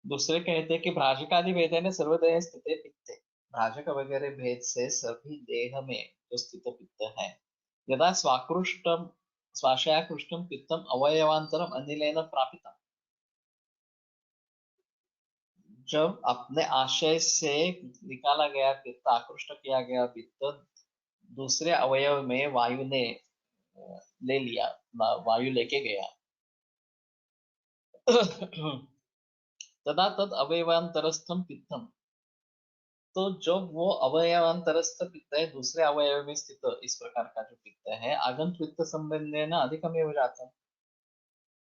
Speaker 2: दूसरे कहते हैं कि भ्राजकादि भेद ने सर्वदेह स्थित पित्ते, भ्राजक वगैरह भेद से सभी देह में जो स्थित पित्त है, यदा स्वाकृष्टम स्वाशयाकृष्टम पित्तम अवयवांतरम अनिलेन प्रापितम, जब अपने आशय से निकाला गया पित्त, आकृष्ट किया गया पित्त दूसरे अवयव में वायु ने ले लिया, वायु लेके गया, तदा तद अवयवांतरस्थम पित्तम, तो जब वो अवयवांतरस्थ पित्त है, दूसरे अवयव में स्थित इस प्रकार का जो पित्त है, आगंत पित्त संबंधेन अधिकमेव जातम्,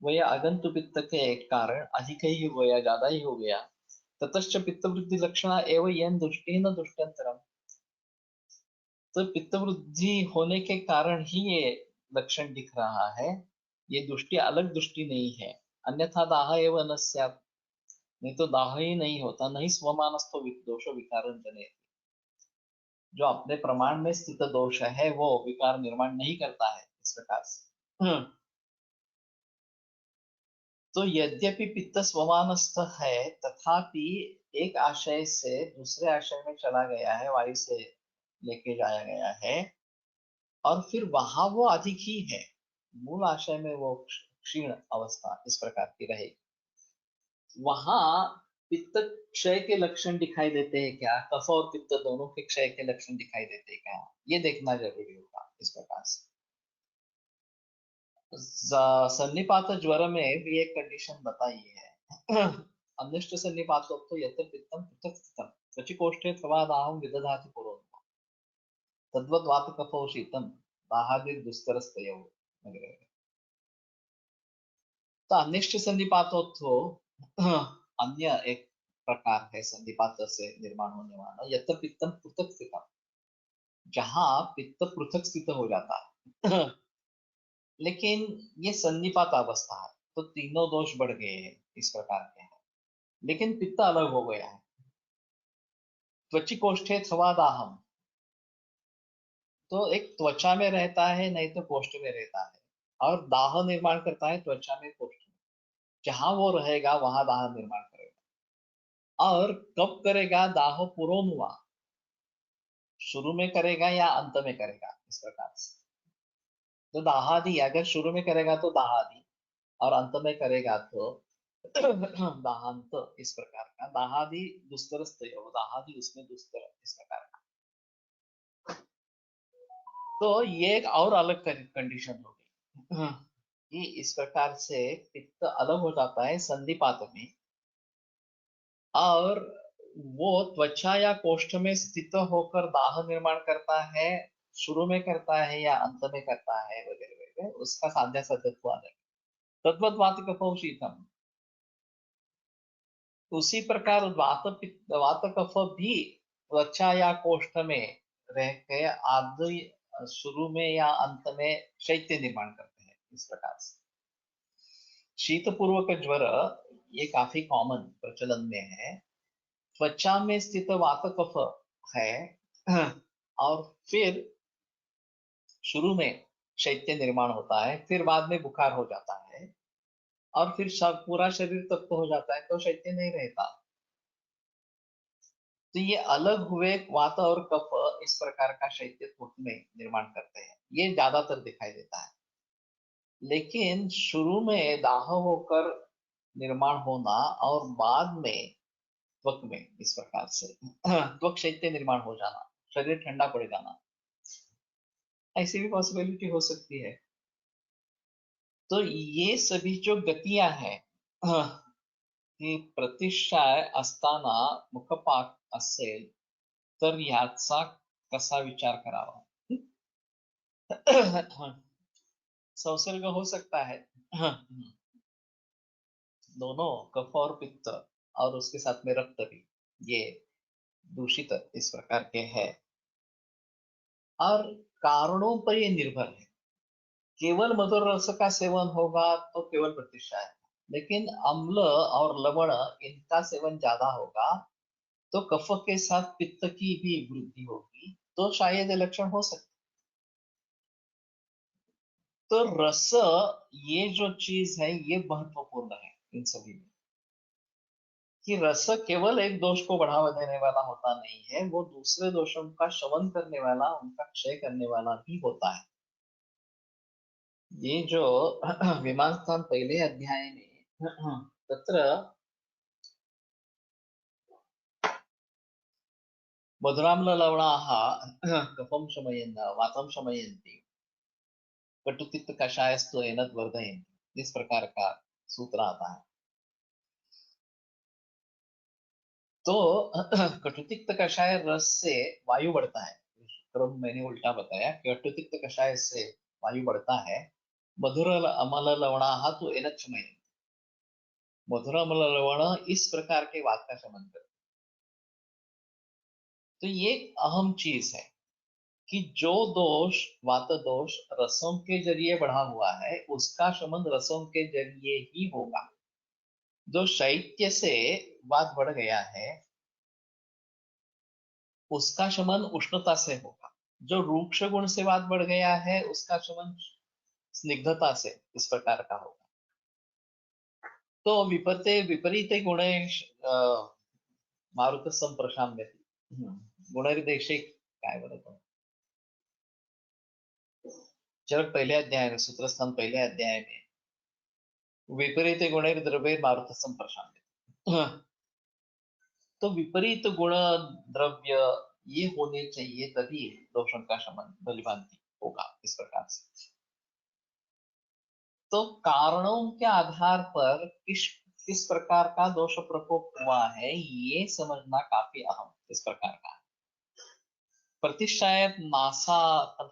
Speaker 2: वो ये आगंतु पित्त के एक कारण अधिक ही हो गया, ज्यादा ही हो गया। ततश्च पित्त वृद्धि लक्षण एवं यन दुष्टि न दुष्टंतरम, तो पित्त वृद्धि होने के कारण ही ये लक्षण दिख रहा है, ये दृष्टि अलग दृष्टि नहीं है। अन्यथा दाह एवं न स्यात्, नहीं तो दाह ही नहीं होता, नहीं स्वमानस्थो दोष विकारं जनयति, जो अपने प्रमाण में स्थित दोष है वो विकार निर्माण नहीं करता है इस प्रकार से। तो यद्यपि पित्त स्वमानस्थ है, तथापि एक आशय से दूसरे आशय में चला गया है, वायु से लेके जाया गया है, और फिर वहां वो अधिक ही है, मूल आशय में वो क्षीण अवस्था इस प्रकार की रहेगी। वहां पित्त क्षय के लक्षण दिखाई देते हैं क्या, कफ और पित्त दोनों के क्षय के लक्षण दिखाई देते हैं क्या, ये देखना जरूरी होगा इस प्रकार से। सन्निपात ज्वर में भी एक कंडीशन बताई है। अनिष्ट सन्निपात तो यत्र पित्तम पृथक स्थितम त्वचिकोष्ठे प्रवादाहं विदधाति पुरोन्वा तद्वद वात कफो शीतम दाहादिर दुस्तरस्तयो वगैरह। तो अनिष्ट सन्निपातो तो अन्य एक प्रकार है संधिपात से निर्माण होने वाला, यत्र पित्तम पृथक स्थितम, जहां पित्त पृथक स्थित हो जाता है। लेकिन ये संधिपात अवस्था है, तो तीनों दोष बढ़ गए हैं इस प्रकार के हैं, लेकिन पित्त अलग हो गया है। त्वचिकोष्ठे थवादाहम, तो एक त्वचा में रहता है, नहीं तो कोष्ठ में रहता है, और दाह निर्माण करता है त्वचा में, कोष्ठ में, जहां वो रहेगा वहां दाह निर्माण करेगा। और कब करेगा दाह, पुरोनुआ, शुरू में करेगा या अंत में करेगा इस प्रकार से। तो दाहादि अगर शुरू में करेगा तो दाहादि, और अंत में करेगा तो दाहांत, इस प्रकार का दाहादि दुस्तर, दाहादि उसमें दुस्तर इस प्रकार का। तो ये एक और अलग कंडीशन होगी कि इस प्रकार से पित्त अलग हो जाता है संधिपात में, और वो त्वचा या कोष्ठ में स्थित होकर दाह निर्माण करता है, शुरू में करता है या अंत में करता है वगैरह वगैरह, उसका साध्य सत्यत्व अलग। तद्वत वात कफौ शीतम, उसी प्रकार वात कफ भी त्वचा या कोष्ठ में रह के आदि शुरू में या अंत में शैत्य निर्माण करते हैं इस प्रकार से। शीत पूर्वक ज्वर ये काफी कॉमन प्रचलन में है, त्वचा में स्थित वात कफ है, और फिर शुरू में शैत्य निर्माण होता है, फिर बाद में बुखार हो जाता है, और फिर पूरा शरीर तप्त हो जाता है, तो शैत्य नहीं रहता। तो ये अलग हुए वात और कफ इस प्रकार का शैत्य में निर्माण करते हैं, ये ज्यादातर दिखाई देता है। लेकिन शुरू में दाह होकर निर्माण होना और बाद में त्वक में इस प्रकार से त्वक शैत्य निर्माण हो जाना, शरीर ठंडा पड़ जाना, ऐसी भी पॉसिबिलिटी हो सकती है। तो ये सभी जो गतियां हैं की प्रतिष्ठाय असताना मुखपाक असेल तर ह्याचा कसा विचार करावा। संसर्ग हो सकता है दोनों, कफ और पित्त, और उसके साथ में रक्त भी, ये दूषित इस प्रकार के है, और कारणों पर ये निर्भर है। केवल मधुर रस का सेवन होगा तो केवल प्रतिष्ठा है, लेकिन अम्ल और लवण इनका सेवन ज्यादा होगा तो कफ के साथ पित्त की भी वृद्धि होगी, तो शायद ये लक्षण हो सकते। तो रस, ये जो चीज है ये महत्वपूर्ण है इन सभी में, कि रस केवल एक दोष को बढ़ावा देने वाला होता नहीं है, वो दूसरे दोषों का शमन करने वाला, उनका क्षय करने वाला भी होता है। ये जो विमान स्थान पहले अध्याय में तत्र मधुराम्ललवणाः कफं शमयन् वातं शमयन्ति, कटुतिक्त कषायस्तु एनद् वर्धयन्ति, इस प्रकार का सूत्र आता है। तो कटुतिक्त कषाय रस से वायु बढ़ता है। क्रम मैंने उल्टा बताया कि कटुतिक्त कषाय से वायु बढ़ता है। मधुर अमल लवणा तो एनच्चमय, मधुर अमल लवण इस प्रकार के वात का शमन करते। तो ये एक अहम चीज है कि जो दोष वात दोष रसों के जरिए बढ़ा हुआ है उसका शमन रसों के जरिए ही होगा। जो शैत्य से वात बढ़ गया है उसका शमन उष्णता से होगा। जो रूक्ष गुण से वात बढ़ गया है उसका शमन स्निग्धता से इस प्रकार का होगा। तो विपरीते विपरीते गुणे मारुत संप्रशाम्यति, गुणनिर्देशे काय बरं चरक पहले अध्याय में, सूत्रस्थान पहले अध्याय में विपरीत गुणैर्द्रव्ये मारुत संप्रशाम्यति। तो विपरीत गुण द्रव्य ये होने चाहिए तभी दोषों का शमन बलिभांति होगा इस प्रकार से। तो कारणों के आधार पर किस प्रकार का दोष प्रकोप हुआ है ये समझना काफी अहम इस प्रकार का। प्रतिशायत नासा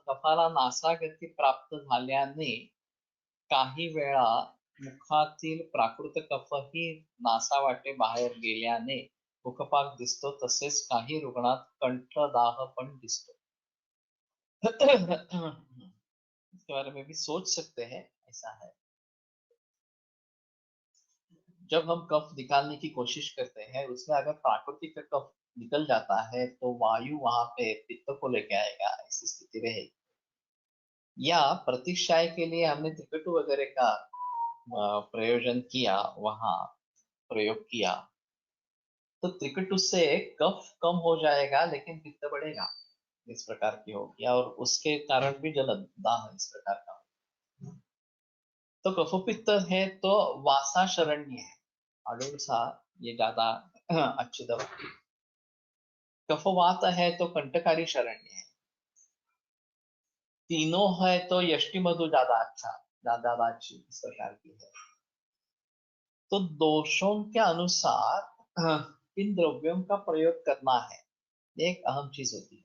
Speaker 2: कफाला नासागती प्राप्त झाल्याने काही वेळा मुखातील प्राकृत कफही नासावाटे बाहेर गेल्याने मुखपाक दिसतो, तसेच काही रुग्णात कंठदाह पण दिसतो। इसके बारे में भी सोच सकते हैं, ऐसा है। जब हम कफ निकालने की कोशिश करते हैं उसमें अगर प्राकृतिक कफ निकल जाता है तो वायु वहां पे पित्त को लेके आएगा, ऐसी स्थिति रहेगी। या प्रतिशाय के लिए हमने त्रिकटु वगैरह का प्रयोजन किया, वहां प्रयोग किया, तो त्रिकटु से कफ कम हो जाएगा लेकिन पित्त बढ़ेगा, इस प्रकार की होगी और उसके कारण भी जलन दाह इस प्रकार का होगा। तो कफपित्त है तो वासा शरण्य है, अडुळसा ये ज्यादा अच्छी दवा। कफवात है तो कंटकारी शरण्य है। तीनों है तो यष्टि मधु ज्यादा अच्छा, ज्यादा अच्छी इस प्रकार की है। तो दोषों के अनुसार इन द्रव्यों का प्रयोग करना है, एक अहम चीज होती है।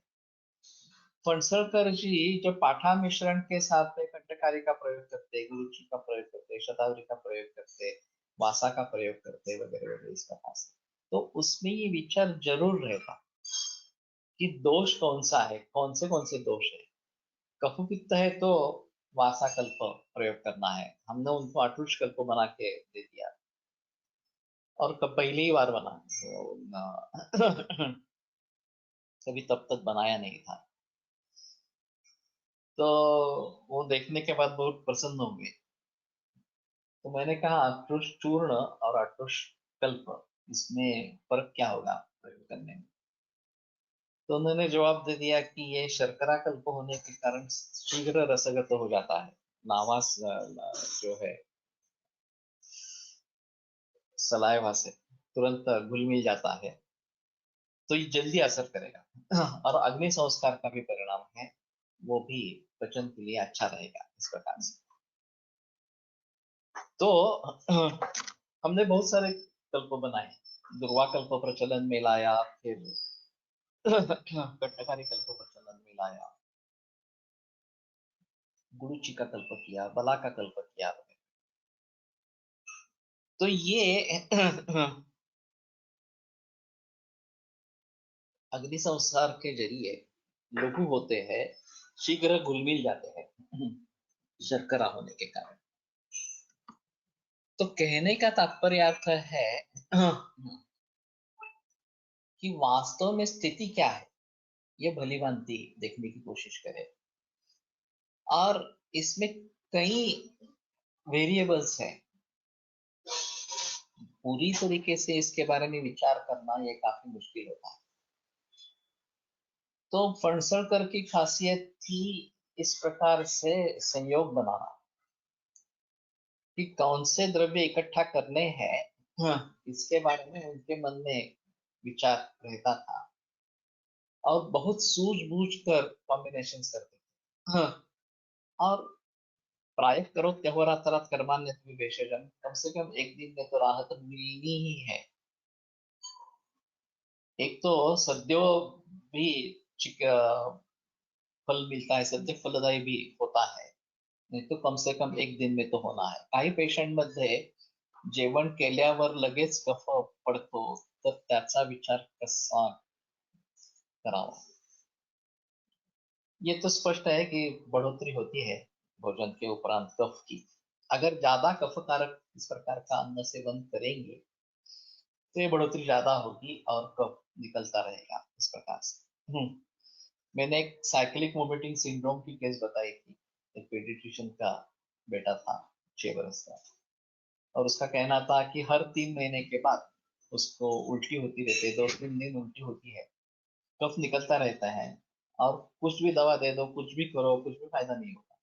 Speaker 2: फणसलकर जी जब पाठा मिश्रण के साथ में कंटकारी का प्रयोग करते, गुरुची का प्रयोग करते, शतावरी का प्रयोग करते, वासा का प्रयोग करते वगैरह वगैरह इस प्रकार से, तो उसमें ये विचार जरूर रहेगा कि दोष कौन सा है, कौन से दोष है। कफपित्त है तो वासा कल्प प्रयोग करना है, हमने उनको अटुष कल्प बना के दे दिया और पहली ही बार बना, कभी तब तक बनाया नहीं था। तो वो देखने के बाद बहुत प्रसन्न हुए। तो मैंने कहा अटुष चूर्ण और अटुष कल्प इसमें फर्क क्या होगा प्रयोग करने में। तो उन्होंने जवाब दे दिया कि ये शर्करा कल्प होने के कारण शीघ्र रसगत हो जाता है, नावास जो है सलाइवा से तुरंत घुल मिल जाता है, तो ये जल्दी असर करेगा और अग्नि संस्कार का भी परिणाम है, वो भी पचन के लिए अच्छा रहेगा इस प्रकार से। तो हमने बहुत सारे कल्प बनाए, दुर्वा कल्प प्रचलन में लाया, फिर कट्टकारी कल्प प्रचलन में लाया, गुरुची का कल्प किया, बला का कल्प किया। तो ये अग्नि संस्कार के जरिए लघु होते हैं, शीघ्र घुल मिल जाते हैं शर्करा होने के कारण। तो कहने का तात्पर्य अर्थ है कि वास्तव में स्थिति क्या है ये भली भांति देखने की कोशिश करें, और इसमें कई वेरिएबल्स हैं। पूरी तरीके से इसके बारे में विचार करना ये काफी मुश्किल होता है। तो फणसलकर की खासियत थी इस प्रकार से संयोग बनाना कि कौन से द्रव्य इकट्ठा करने हैं, इसके बारे में उनके मन में विचार रहता था और बहुत सूझबूझ कर कॉम्बिनेशन करते थे। और प्राय करो त्यवरातरात कर्मान्य विशेषण, कम से कम एक दिन में तो राहत मिलनी ही है। एक तो सद्यो भी फल मिलता है, सद्य फलदायी भी होता है, नाही तो कम से कम एक दिन में तो होणार आहे. काही पेशंट मध्ये जेवण केल्यावर लगेच कफ पडतो, तर त्याचा विचार कसा करावा. ये तो स्पष्ट है कि बढ़ोतरी होती है भोजन के उपरांत कफ की. अगर ज्यादा कफकारक इस प्रकार का अन्न सेवन करेंगे तो ये बढ़ोतरी ज्यादा होगी और कफ निकलता रहेगा इस प्रकार से. मैंने एक साइक्लिक वोमिटिंग सिंड्रोम की केस बताई थी. एक पेडिट्रिशियन का बेटा था, 6 वर्ष का, और उसका कहना था कि हर 3 महीने के बाद उसको उल्टी होती रहती है, 2-3 दिन उल्टी होती है, कफ निकलता रहता है, और कुछ भी दवा दे दो, कुछ भी करो, कुछ भी फायदा नहीं होता.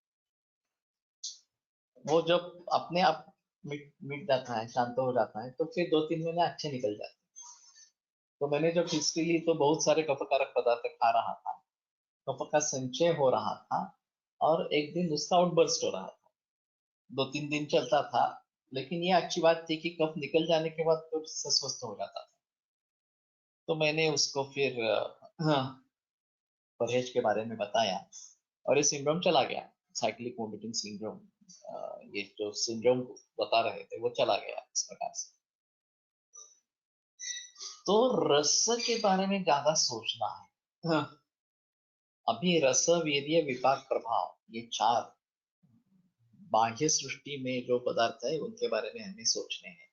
Speaker 2: वो जब अपने आप मिट मिट जाता है, शांत हो जाता है, तो फिर 2-3 महीने अच्छे निकल जाते हैं. तो मैंने जब हिस्ट्री ली तो बहुत सारे कफकारक पदार्थ खा रहा था, कफ का संचय हो रहा था, और एक दिन उसका आउटबर्स्ट हो रहा था. 2-3 दिन चलता था, लेकिन ये अच्छी बात थी कि कफ निकल जाने के बाद तो स्वस्थ हो जाता था. तो मैंने उसको फिर परहेज के बारे में बताया, और ये सिंड्रोम चला गया, साइक्लिक वोमिटिंग सिंड्रोम. ये जो सिंड्रोम बता रहे थे वो चला गया इस प्रकार से. तो रस के बारे में ज्यादा सोचना है. अभी रस, वीर्य, विपाक, प्रभाव, ये 4 बाह्य सृष्टि में जो पदार्थ है उनके बारे में हमें सोचने हैं.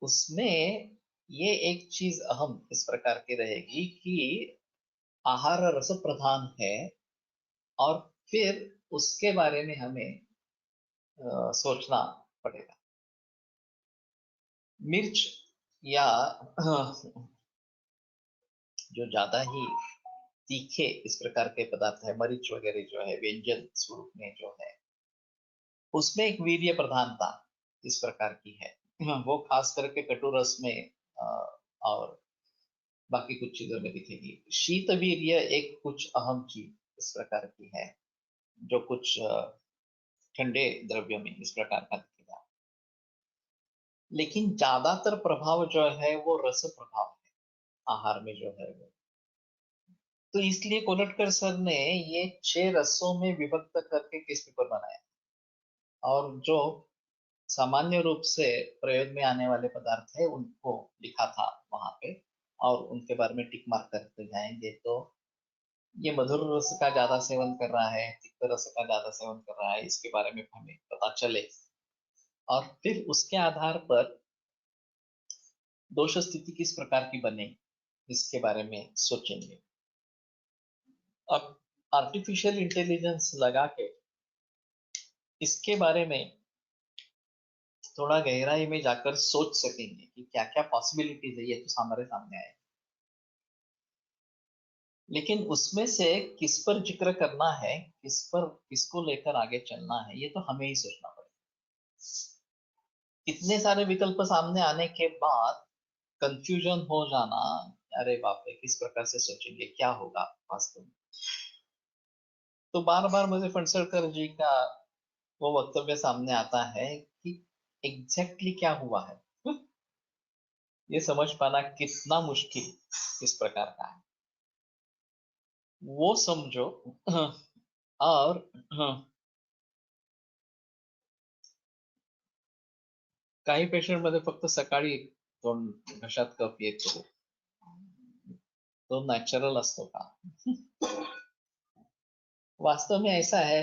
Speaker 2: उसमें ये एक चीज अहम इस प्रकार की रहेगी कि आहार रस प्रधान है, और फिर उसके बारे में हमें सोचना पड़ेगा. मिर्च या जो ज्यादा ही तीखे इस प्रकार के पदार्थ है, मरीच वगैरह जो है व्यंजन स्वरूप में जो है, उसमें एक वीर्य प्रधानता इस प्रकार की है. वो खास करके कटु रस में और बाकी कुछ चीजों में दिखेगी. शीत वीर्य एक कुछ अहम चीज इस प्रकार की है, जो कुछ ठंडे द्रव्य में इस प्रकार का दिखेगा. लेकिन ज्यादातर प्रभाव जो है वो रस प्रभाव है आहार में जो है वो. तो इसलिए कोलटकर सर ने ये 6 रसों में विभक्त करके केस पेपर बनाया, और जो सामान्य रूप से प्रयोग में आने वाले पदार्थ है उनको लिखा था वहां पे, और उनके बारे में टिक मार्क करते जाएंगे. तो ये मधुर रस का ज्यादा सेवन कर रहा है, तिक्त रस का ज्यादा सेवन कर रहा है, इसके बारे में हमें पता चले, और फिर उसके आधार पर दोष स्थिति किस प्रकार की बने इसके बारे में सोचेंगे. अब आर्टिफिशियल इंटेलिजेंस लगा के इसके बारे में थोड़ा गहराई में जाकर सोच सकेंगे कि क्या क्या पॉसिबिलिटीज है, ये तो हमारे सामने आए. लेकिन उसमें से किस पर जिक्र करना है, किस पर, किसको लेकर आगे चलना है, ये तो हमें ही सोचना पड़ेगा. इतने सारे विकल्प सामने आने के बाद कंफ्यूजन हो जाना, अरे बाप रे, किस प्रकार से सोचेंगे, क्या होगा वास्तव में. तो बार बार मुझे फणसलकर जी का वो वक्तव्य सामने आता है कि एग्जैक्टली क्या हुआ है, ये समझ पाना कितना मुश्किल इस प्रकार का है, वो समझो. और काही पेशंट मध्ये फक्त सकाळी घशात कफ येतो, तो नॅचरल असतो का. वास्तव में ऐसा है,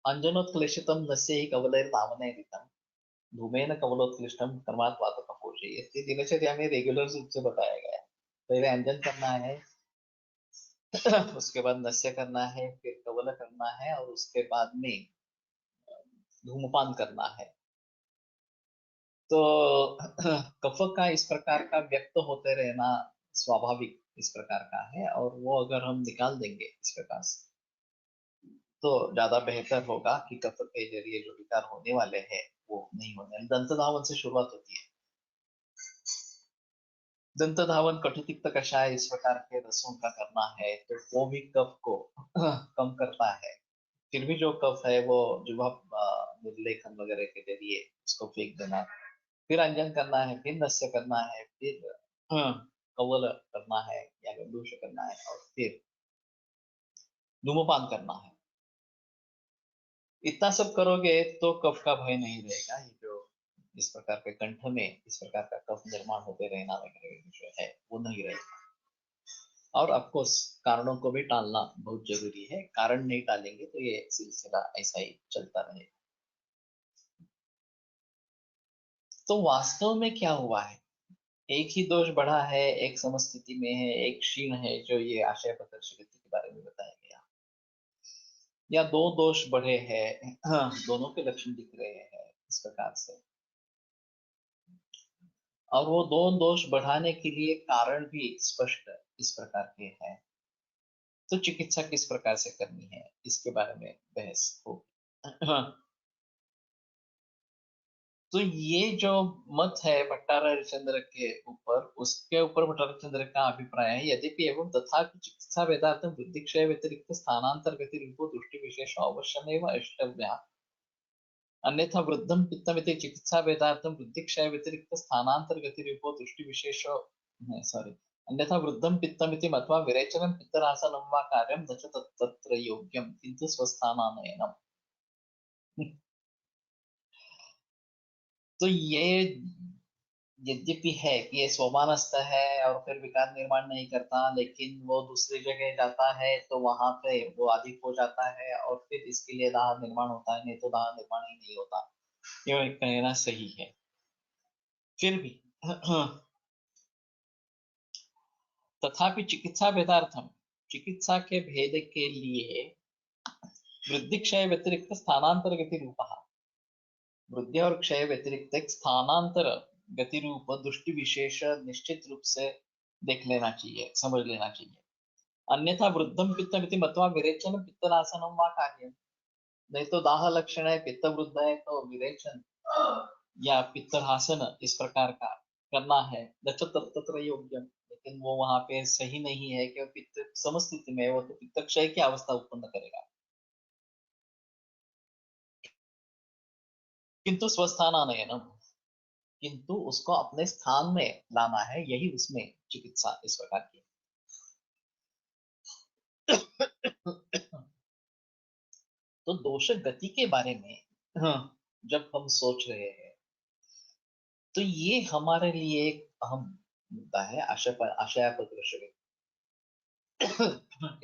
Speaker 2: अंजनोत्क्लेशितम नस्य ही कवलैर्नामनैरितम धूमेन कवलोत्कृष्टम कर्मात् वातकपोषे. ये दिनचर्या में रेगुलर रूप से बताया गया है. पहले अंजन करना है, उसके बाद नस्य करना है, फिर कवल करना है, और उसके बाद में धूमपान करना है. तो कफ का इस प्रकार का व्यक्त होते रहना स्वाभाविक इस प्रकार का है, और वो अगर हम निकाल देंगे इस प्रकार से तो ज्यादा बेहतर होगा कि कफ के जरिए जो विकार होने वाले हैं वो नहीं होने. दंत धावन से शुरुआत होती है. दंत धावन, कटुतिक्त कषाय इस प्रकार के रसों का करना है, तो वो भी कफ को कम करता है. फिर भी जो कफ है वो जुभा निर्लेखन वगैरह के जरिए उसको फेंक देना, फिर अंजन करना है, फिर नस्य करना है, फिर कवल करना है या गंडूश करना है और फिर धूमपान करना है, इतना सब करोगे तो कफ का भय नहीं रहेगा। ये जो इस प्रकार के कंठ में इस प्रकार का कफ निर्माण होते रहना वगैरह जो है वो नहीं रहेगा। और ऑफकोर्स कारणों को भी टालना बहुत जरूरी है, कारण नहीं टालेंगे तो ये सिलसिला ऐसा ही चलता रहेगा। तो वास्तव में क्या हुआ है, एक ही दोष बढ़ा है, एक समस्थिति में है, एक क्षीण है, जो ये आशय प्रकर्ष गति के बारे में बताया गया, या दो दोष बढ़े हैं, हाँ, दोनों के लक्षण दिख रहे हैं इस प्रकार से, और वो दो दोष बढ़ाने के लिए कारण भी स्पष्ट इस प्रकार के हैं। तो चिकित्सा किस प्रकार से करनी है इसके बारे में बहस होगी। हाँ, तो ये जो मत है भट्टारक चंद्र के ऊपर, उसके ऊपर भट्टारक चंद्र का अभिप्राय है, यद्यपि एवं तथा चिकित्सा वेदार्थम वृद्धि क्षय व्यतिरिक्त स्थानांतर गति रूपो दृष्टि विशेष अवश्यमेव अष्टव्या, अन्यथा वृद्धम पित्तमिति चिकित्सा वेदार्थम वृद्धि क्षय व्यतिरिक्त स्थानांतर गति रूपो दृष्टि विशेष, सॉरी, अन्यथा वृद्धम पित्तमिति मत्वा विरेचनं पित्तरासनं वा कार्यं न च तत्र योग्यं किन्तु स्वस्थानानयनम्। तो ये यद्यपि है कि ये स्वमानस्थ है और फिर विकार निर्माण नहीं करता, लेकिन वो दूसरी जगह जाता है तो वहां पे वो अधिक हो जाता है और फिर इसके लिए दाह निर्माण होता है, नहीं तो दाह निर्माण ही नहीं होता, ये कहना सही है। फिर भी तथापि चिकित्सा भेदार्थम, चिकित्सा के भेद के लिए वृद्धि क्षय व्यतिरिक्त स्थानांतर गति रूप, वृद्धि और क्षय व्यतिरिक्त एक स्थानांतर गति रूप दृष्टि विशेष निश्चित रूप से देख लेना चाहिए, समझ लेना चाहिए। अन्यथा वृद्धम पित्तमिति मत्वा विरेचन पित्तनाशनम वा कार्यम, नहीं तो दाह लक्षण है, पित्त वृद्ध है तो विरेचन या पित्तहासन इस प्रकार का करना है, न च तत्र योग्यम, लेकिन वो वहां पे सही नहीं है कि पित्त समस्थिति में वो तो पित्त क्षय की अवस्था उत्पन्न करेगा। किंतु स्वस्थानानयनम, किंतु उसको अपने स्थान में लाना है, यही उसमें चिकित्सा इस प्रकार की। तो दोष गति के बारे में जब हम सोच रहे हैं तो ये हमारे लिए एक अहम मुद्दा है, आशयापग्रश।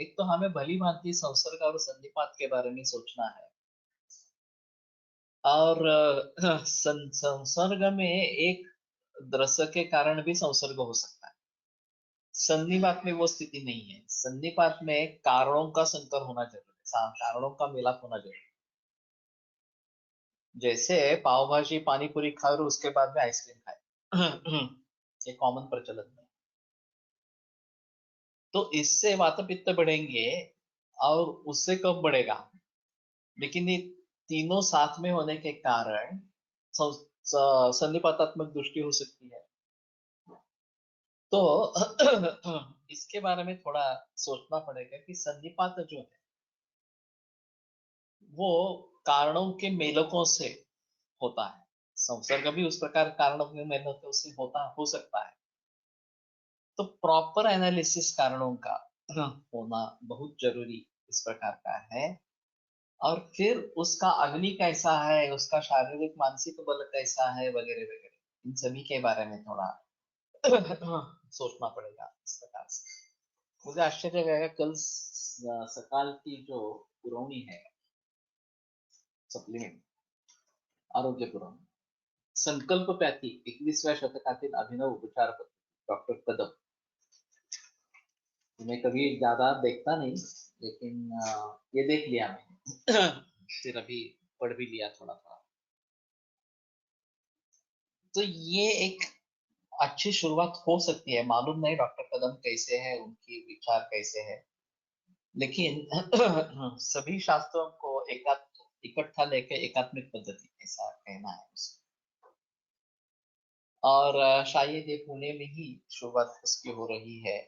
Speaker 2: एक तो हमें भली भांति संसर्ग और संधिपात के बारे में सोचना है, और संसर्ग में एक द्रस्य के कारण भी संसर्ग हो सकता है, संधिपात में वो स्थिति नहीं है। संधिपात में कारणों का संकर होना जरूरी है, कारणों का मिलाप होना जरूरी है। जैसे पाव भाजी पानी पूरी खाए और उसके बाद में आइसक्रीम खाए, ये कॉमन प्रचलन में। तो इससे वात पित्त बढ़ेंगे और उससे कब बढ़ेगा, लेकिन ये तीनों साथ में होने के कारण संधिपातात्मक दृष्टि हो सकती है। तो इसके बारे में थोड़ा सोचना पड़ेगा कि संधिपात जो है वो कारणों के मेलकों से होता है, संसर्ग भी उस प्रकार कारणों के मेलकों से होता हो सकता है। तो प्रॉपर एनालिसिस कारणों का होना बहुत जरूरी इस प्रकार का है, और फिर उसका अग्नि कैसा है, उसका शारीरिक मानसिक बल कैसा है वगैरह वगैरह, इन सभी के बारे में थोड़ा सोचना पड़ेगा इस प्रकार से। मुझे आश्चर्य लगेगा, कल सकाल की जो पुरवणी है, सप्लिमेंट आरोग्य पुरवणी, संकल्प प्याती 21व्या शतकातील अभिनव उपचार पद्धती डॉक्टर कदम, मैं कभी ज्यादा देखता नहीं, लेकिन ये देख लिया मैंने फिर अभी पढ़ भी लिया थोड़ा थोड़ा। तो ये एक अच्छी शुरुआत हो सकती है, मालूम नहीं डॉक्टर कदम कैसे है, उनकी विचार कैसे है, लेकिन सभी शास्त्रों को इकट्ठा लेके एकात्मिक पद्धति ऐसा कहना है उसको। और शायद ये पुणे में ही शुरुआत उसकी हो रही है,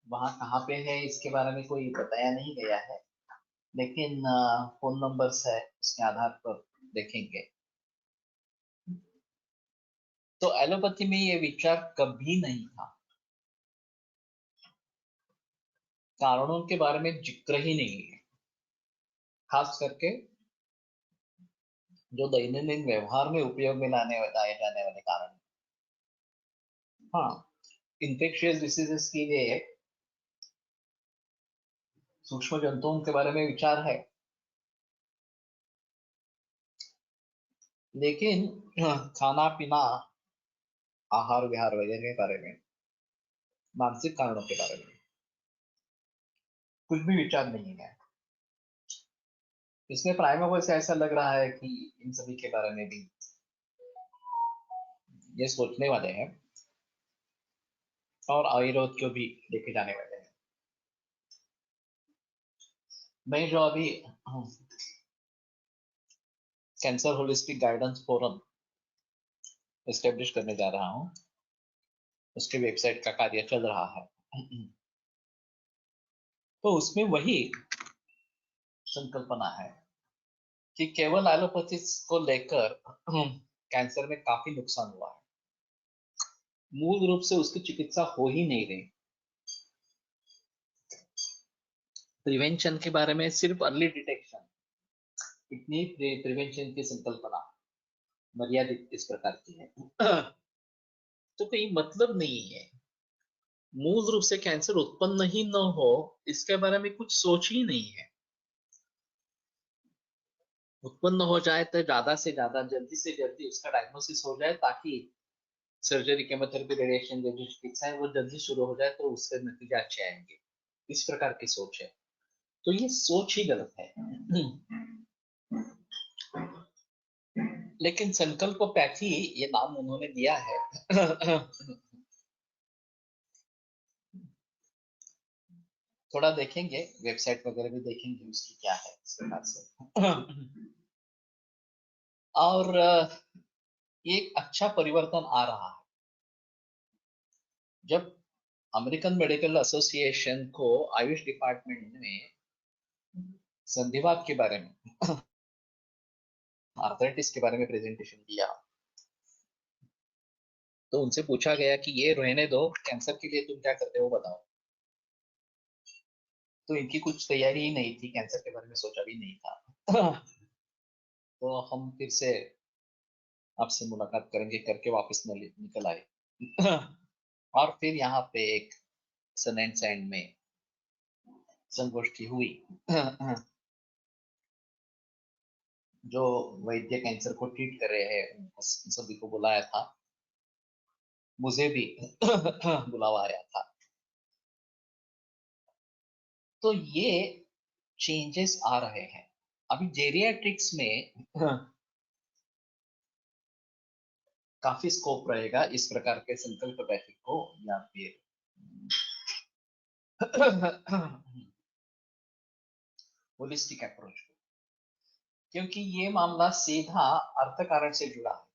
Speaker 2: वहां कहाँ पे है इसके बारे में कोई बताया नहीं गया है, लेकिन फोन नंबर्स है, उसके आधार पर देखेंगे। तो एलोपैथी में ये विचार कभी नहीं था, कारणों के बारे में जिक्र ही नहीं है, खास करके जो दैनंदिन व्यवहार में उपयोग में लाए जाने वाले कारण। हाँ, इन्फेक्शियस डिसीजेस के लिए सूक्ष्म जंतुओं के बारे में विचार है, लेकिन खाना पीना, आहार विहार वगैरह के बारे में, मानसिक कारणों के बारे में कुछ भी विचार नहीं है। इसमें प्राइमा से ऐसा लग रहा है कि इन सभी के बारे में भी ये सोचने वाले हैं और आयुर्वेद को भी लेके जाने वाले हैं। मैं जो अभी cancer holistic guidance forum establish करने जा रहा हूँ, उसके वेबसाइट का कार्य चल रहा है। तो उसमें वही संकल्पना है कि केवल एलोपैथी को लेकर कैंसर में काफी नुकसान हुआ है, मूल रूप से उसकी चिकित्सा हो ही नहीं रही। प्रिवेंशन के बारे में सिर्फ अर्ली डिटेक्शन, इतनी प्रिवेंशन की संकल्पना मर्यादित इस प्रकार की है। तो कोई मतलब नहीं है, मूल रूप से कैंसर उत्पन्न ही न हो इसके बारे में कुछ सोच ही नहीं है। उत्पन्न हो जाए तो ज्यादा से ज्यादा जल्दी से जल्दी उसका डायग्नोसिस हो जाए, ताकि सर्जरी, केमोथेरेपी, रेडिएशन जो जो चिकित्सा है वो जल्दी शुरू हो जाए, तो उससे नतीजे अच्छे आएंगे। इस प्रकार की सोच है, तो ये सोच ही गलत है। लेकिन संकल्पपैथी ये नाम उन्होंने दिया है। थोड़ा देखेंगे, वेबसाइट वगैरह भी देखेंगे उसकी क्या है इस प्रकार से। और एक अच्छा परिवर्तन आ रहा है जब अमेरिकन मेडिकल एसोसिएशन को आयुष डिपार्टमेंट में संधिवात के बारे में, आर्थराइटिस के बारे में प्रेजेंटेशन दिया, तो उनसे पूछा गया कि ये रहने दो, कैंसर के लिए तुम क्या करते हो बताओ। तो इनकी कुछ तैयारी ही नहीं थी, कैंसर के बारे में सोचा भी नहीं था। तो हम फिर से आपसे मुलाकात करेंगे करके वापस निकल आए। और फिर यहाँ पे एक सन एंड सैंड में संगोष्ठी हुई। जो वैद्य कैंसर को ट्रीट कर रहे हैं उन सभी को बुलाया था, मुझे भी बुलावा आया था। तो ये चेंजेस आ रहे हैं अभी जेरियाट्रिक्स में। काफी स्कोप रहेगा इस प्रकार के संकल्प बैठक को, या फिर होलिस्टिक अप्रोच को, क्योंकि ये मामला सीधा अर्थ कारण से जुड़ा है।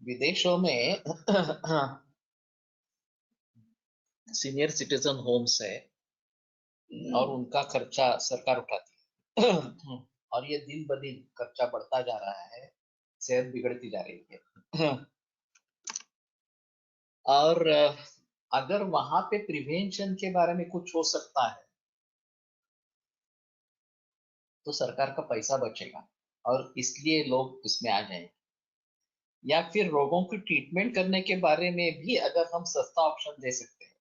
Speaker 2: विदेशों में सीनियर सिटीजन होम्स है और उनका खर्चा सरकार उठाती है। और ये दिन ब दिन खर्चा बढ़ता जा रहा है, सेहत बिगड़ती जा रही है। और अगर वहां पे प्रिवेंशन के बारे में कुछ हो सकता है तो सरकार का पैसा बचेगा और इसलिए लोग इसमें आ जाएंगे। या फिर रोगों की ट्रीटमेंट करने के बारे में भी अगर हम सस्ता ऑप्शन दे सकते हैं,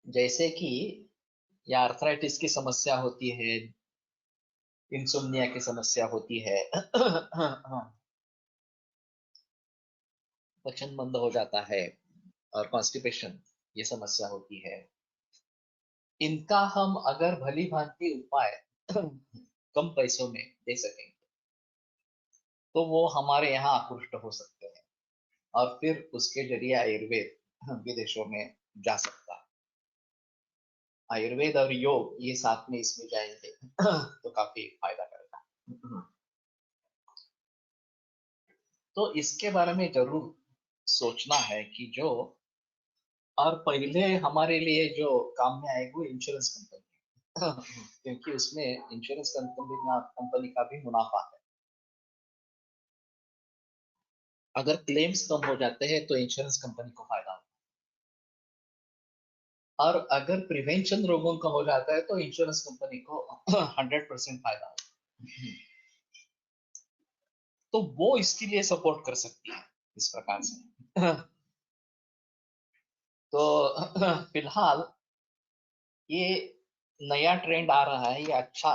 Speaker 2: जैसे कि या आर्थराइटिस की समस्या होती है, इंसोम्निया की समस्या होती है, पचन बंद हो जाता है और कॉन्स्टिपेशन ये समस्या होती है, इनका हम अगर भली भांति उपाय कम पैसों में दे सकेंगे तो वो हमारे यहाँ आकृष्ट हो सकते हैं और फिर उसके जरिए आयुर्वेद विदेशों में जा सकता है। आयुर्वेद और योग ये साथ में इसमें जाएंगे तो काफी फायदा करेगा। तो इसके बारे में जरूर सोचना है कि जो, और पहले हमारे लिए जो काम में आएगी वो इंश्योरेंस कंपनी, क्योंकि उसमें इंश्योरेंस कंपनी का भी मुनाफा है। अगर क्लेम्स कम हो जाते हैं तो इंश्योरेंस कंपनी को फायदा होता है, और अगर प्रिवेंशन रोगों का हो जाता है तो इंश्योरेंस कंपनी को 100% फायदा होता है। तो वो इसके लिए सपोर्ट कर सकती है इस प्रकार से। तो फिलहाल ये नया ट्रेंड आ रहा है, ये अच्छा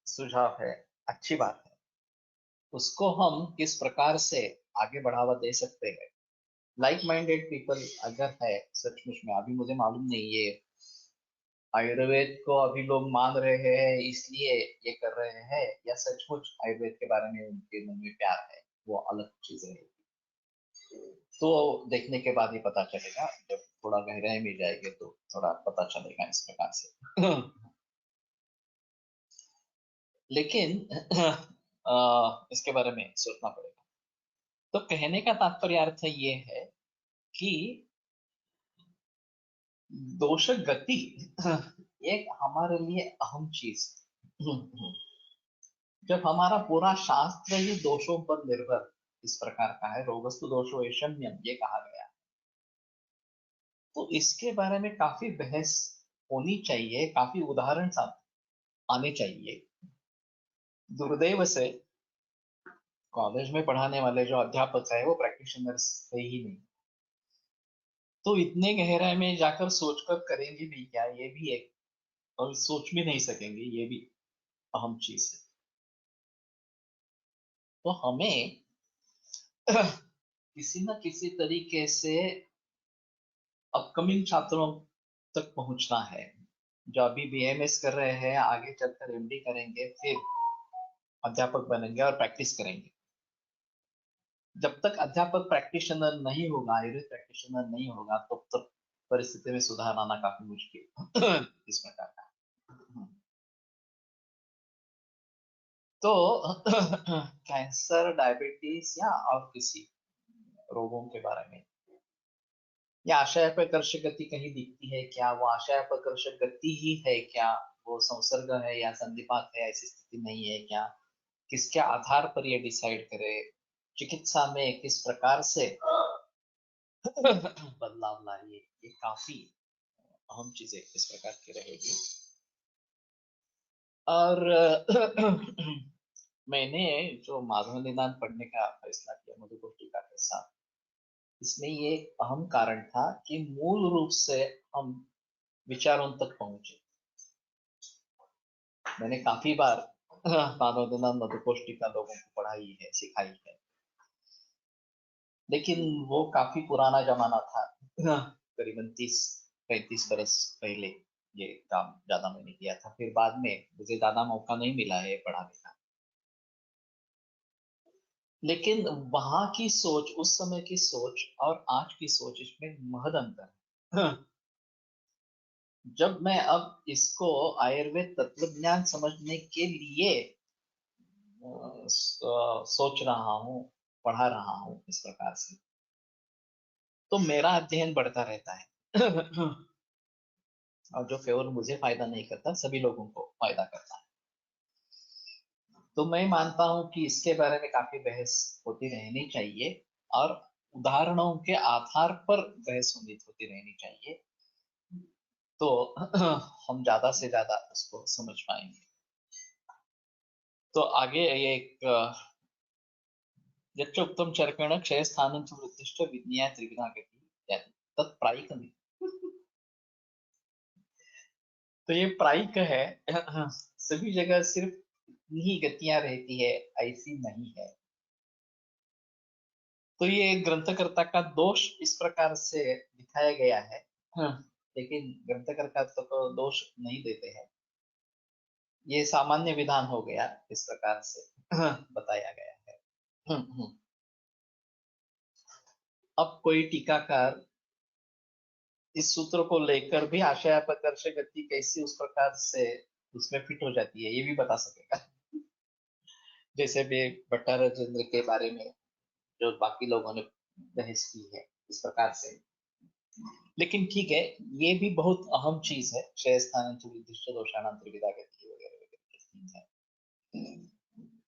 Speaker 2: सुझाव है, अच्छी बात है। उसको हम किस प्रकार से आगे बढ़ावा दे सकते हैं? लाइक माइंडेड पीपल अगर है सचमुच में, अभी मुझे मालूम नहीं ये आयुर्वेद को अभी लोग मान रहे हैं इसलिए ये कर रहे हैं, या सचमुच आयुर्वेद के बारे में उनके मन में प्यार है, वो अलग चीज है। तो देखने के बाद ही पता चलेगा, जब थोड़ा गहराई में जाएंगे तो थोड़ा पता चलेगा इस प्रकार से। लेकिन इसके बारे में सोचना पड़ेगा। तो कहने का तात्पर्य अर्थ ये है कि दोष गति एक हमारे लिए अहम चीज है। जब हमारा पूरा शास्त्र ही दोषों पर निर्भर इस प्रकार का है, रोगस्तु दोषो वैषम्यम ये कहा गया, तो इसके बारे में काफी बहस होनी चाहिए, काफी उदाहरण साथ आने चाहिए। दुर्दैव से कॉलेज में पढ़ाने वाले जो अध्यापक है वो प्रैक्टिशनर्स है ही नहीं, तो इतने गहराई में जाकर सोचकर करेंगे भी क्या, ये भी एक, और सोच भी नहीं सकेंगे, ये भी अहम चीज है। तो हमें किसी न किसी तरीके से अपकमिंग छात्रों तक पहुंचना है, जो अभी बीएमएस कर रहे हैं आगे चलकर एमडी करेंगे, फिर अध्यापक बनेंगे और प्रैक्टिस करेंगे। जब तक अध्यापक प्रैक्टिशनर नहीं होगा, आयुर्वेद प्रैक्टिशनर नहीं होगा, तब तक परिस्थिति में सुधार आना काफी मुश्किल इस प्रकार का। तो कैंसर, डायबिटीज या और किसी रोगों के बारे में, या आशय गति कहीं दिखती है क्या, वो आशय गति ही है क्या, वो संसर्ग है या संधिपात है, ऐसी स्थिति नहीं है क्या, किसके आधार पर ये डिसाइड करे, चिकित्सा में किस प्रकार से बदलाव लाइए, ये काफी अहम चीजें इस प्रकार की रहेगी। और मैंने जो माधव निदान पढ़ने का फैसला किया मधुकोटिका के साथ, इसमें ये अहम कारण था कि मूल रूप से हम विचारों तक पहुंचे। मैंने काफी बार माधव निदान मधुकोटिका लोगों को पढ़ाई है, सिखाई है, लेकिन वो काफी पुराना जमाना था, करीबन 30-35 बरस पहले ये काम ज्यादा मैंने किया था। फिर बाद में मुझे ज्यादा मौका नहीं मिला है पढ़ाने का, लेकिन वहां की सोच, उस समय की सोच और आज की सोच, इसमें महद अंतर है। जब मैं अब इसको आयुर्वेद तत्वज्ञान समझने के लिए सोच रहा हूँ, पढ़ा रहा हूँ इस प्रकार से, तो मेरा अध्ययन बढ़ता रहता है। और जो केवल मुझे फायदा नहीं करता, सभी लोगों को फायदा करता है। तो मैं मानता हूं कि इसके बारे में काफी बहस होती रहनी चाहिए, और उदाहरणों के आधार पर बहस होती रहनी चाहिए, तो हम ज्यादा से ज्यादा उसको समझ पाएंगे। तो आगे ये एक यच्च उत्तम चरकेण क्षय स्थानं च वृद्धिश्च विज्ञाय त्रिविधा गति तत्प्रायिकमिति। तो ये प्रायिक है, सभी जगह सिर्फ इतनी ही गतियां रहती है, ऐसी नहीं है। तो ये ग्रंथकर्ता का दोष इस प्रकार से दिखाया गया है, लेकिन ग्रंथकर्ता तो दोष नहीं देते हैं, ये सामान्य विधान हो गया, इस प्रकार से बताया गया है। अब कोई टीकाकार इस सूत्र को लेकर भी आशय अपकर्ष गति कैसी उस प्रकार से उसमें फिट हो जाती है, ये भी बता सकेगा। जैसे भी भट्टारकेंद्र के बारे में जो बाकी लोगों ने बहस की है इस प्रकार से। लेकिन ठीक है, ये भी बहुत अहम चीज है, क्षय स्थान दोषाणां त्रिविधा गति वगैरह वगैरह है।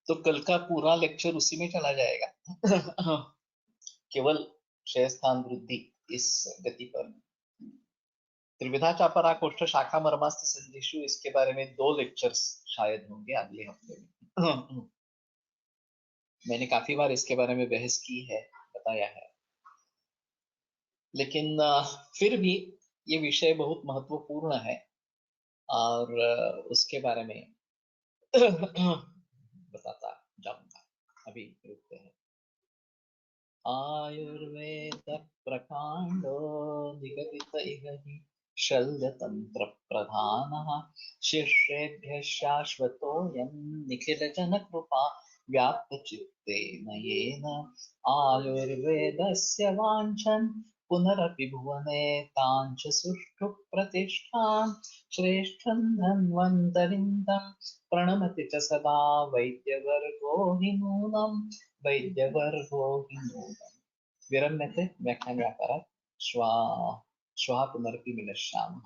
Speaker 2: तो कल का पूरा लेक्चर उसी में चला जाएगा। केवल क्षयस्थान वृद्धि इस गति पर। त्रिविधा चापरा कोष्ठ शाखा मर्मास्थ संधिषु, इसके बारे में 2 लेक्चर्स शायद होंगे अगले हफ्ते में। मैंने काफी बार इसके बारे में बहस की है, बताया है, लेकिन फिर भी ये विषय बहुत महत्वपूर्ण है और उसके बारे में बताता जाऊंगा। अभी रुकते हैं। आयुर्वेद प्रकांडो निगदित इह हि शल्यतंत्र प्रधानः शिष्येभ्यः शाश्वतोऽयं निखिलजनकृपा व्याप्तचित्तेन येन आयुर्वेदस्य वाञ्छन् पुनरपि भुवने ताञ्च सुष्ठु प्रतिष्ठां श्रेष्ठं धन्वन्तरिं तं प्रणमति च सदा वैद्यवर्गो हि नूनम् वैद्यवर्गो हि नूनम्। विरम्यते व्याख्यानव्यापारात्। श्वः पुनरपि मिलिष्यामः।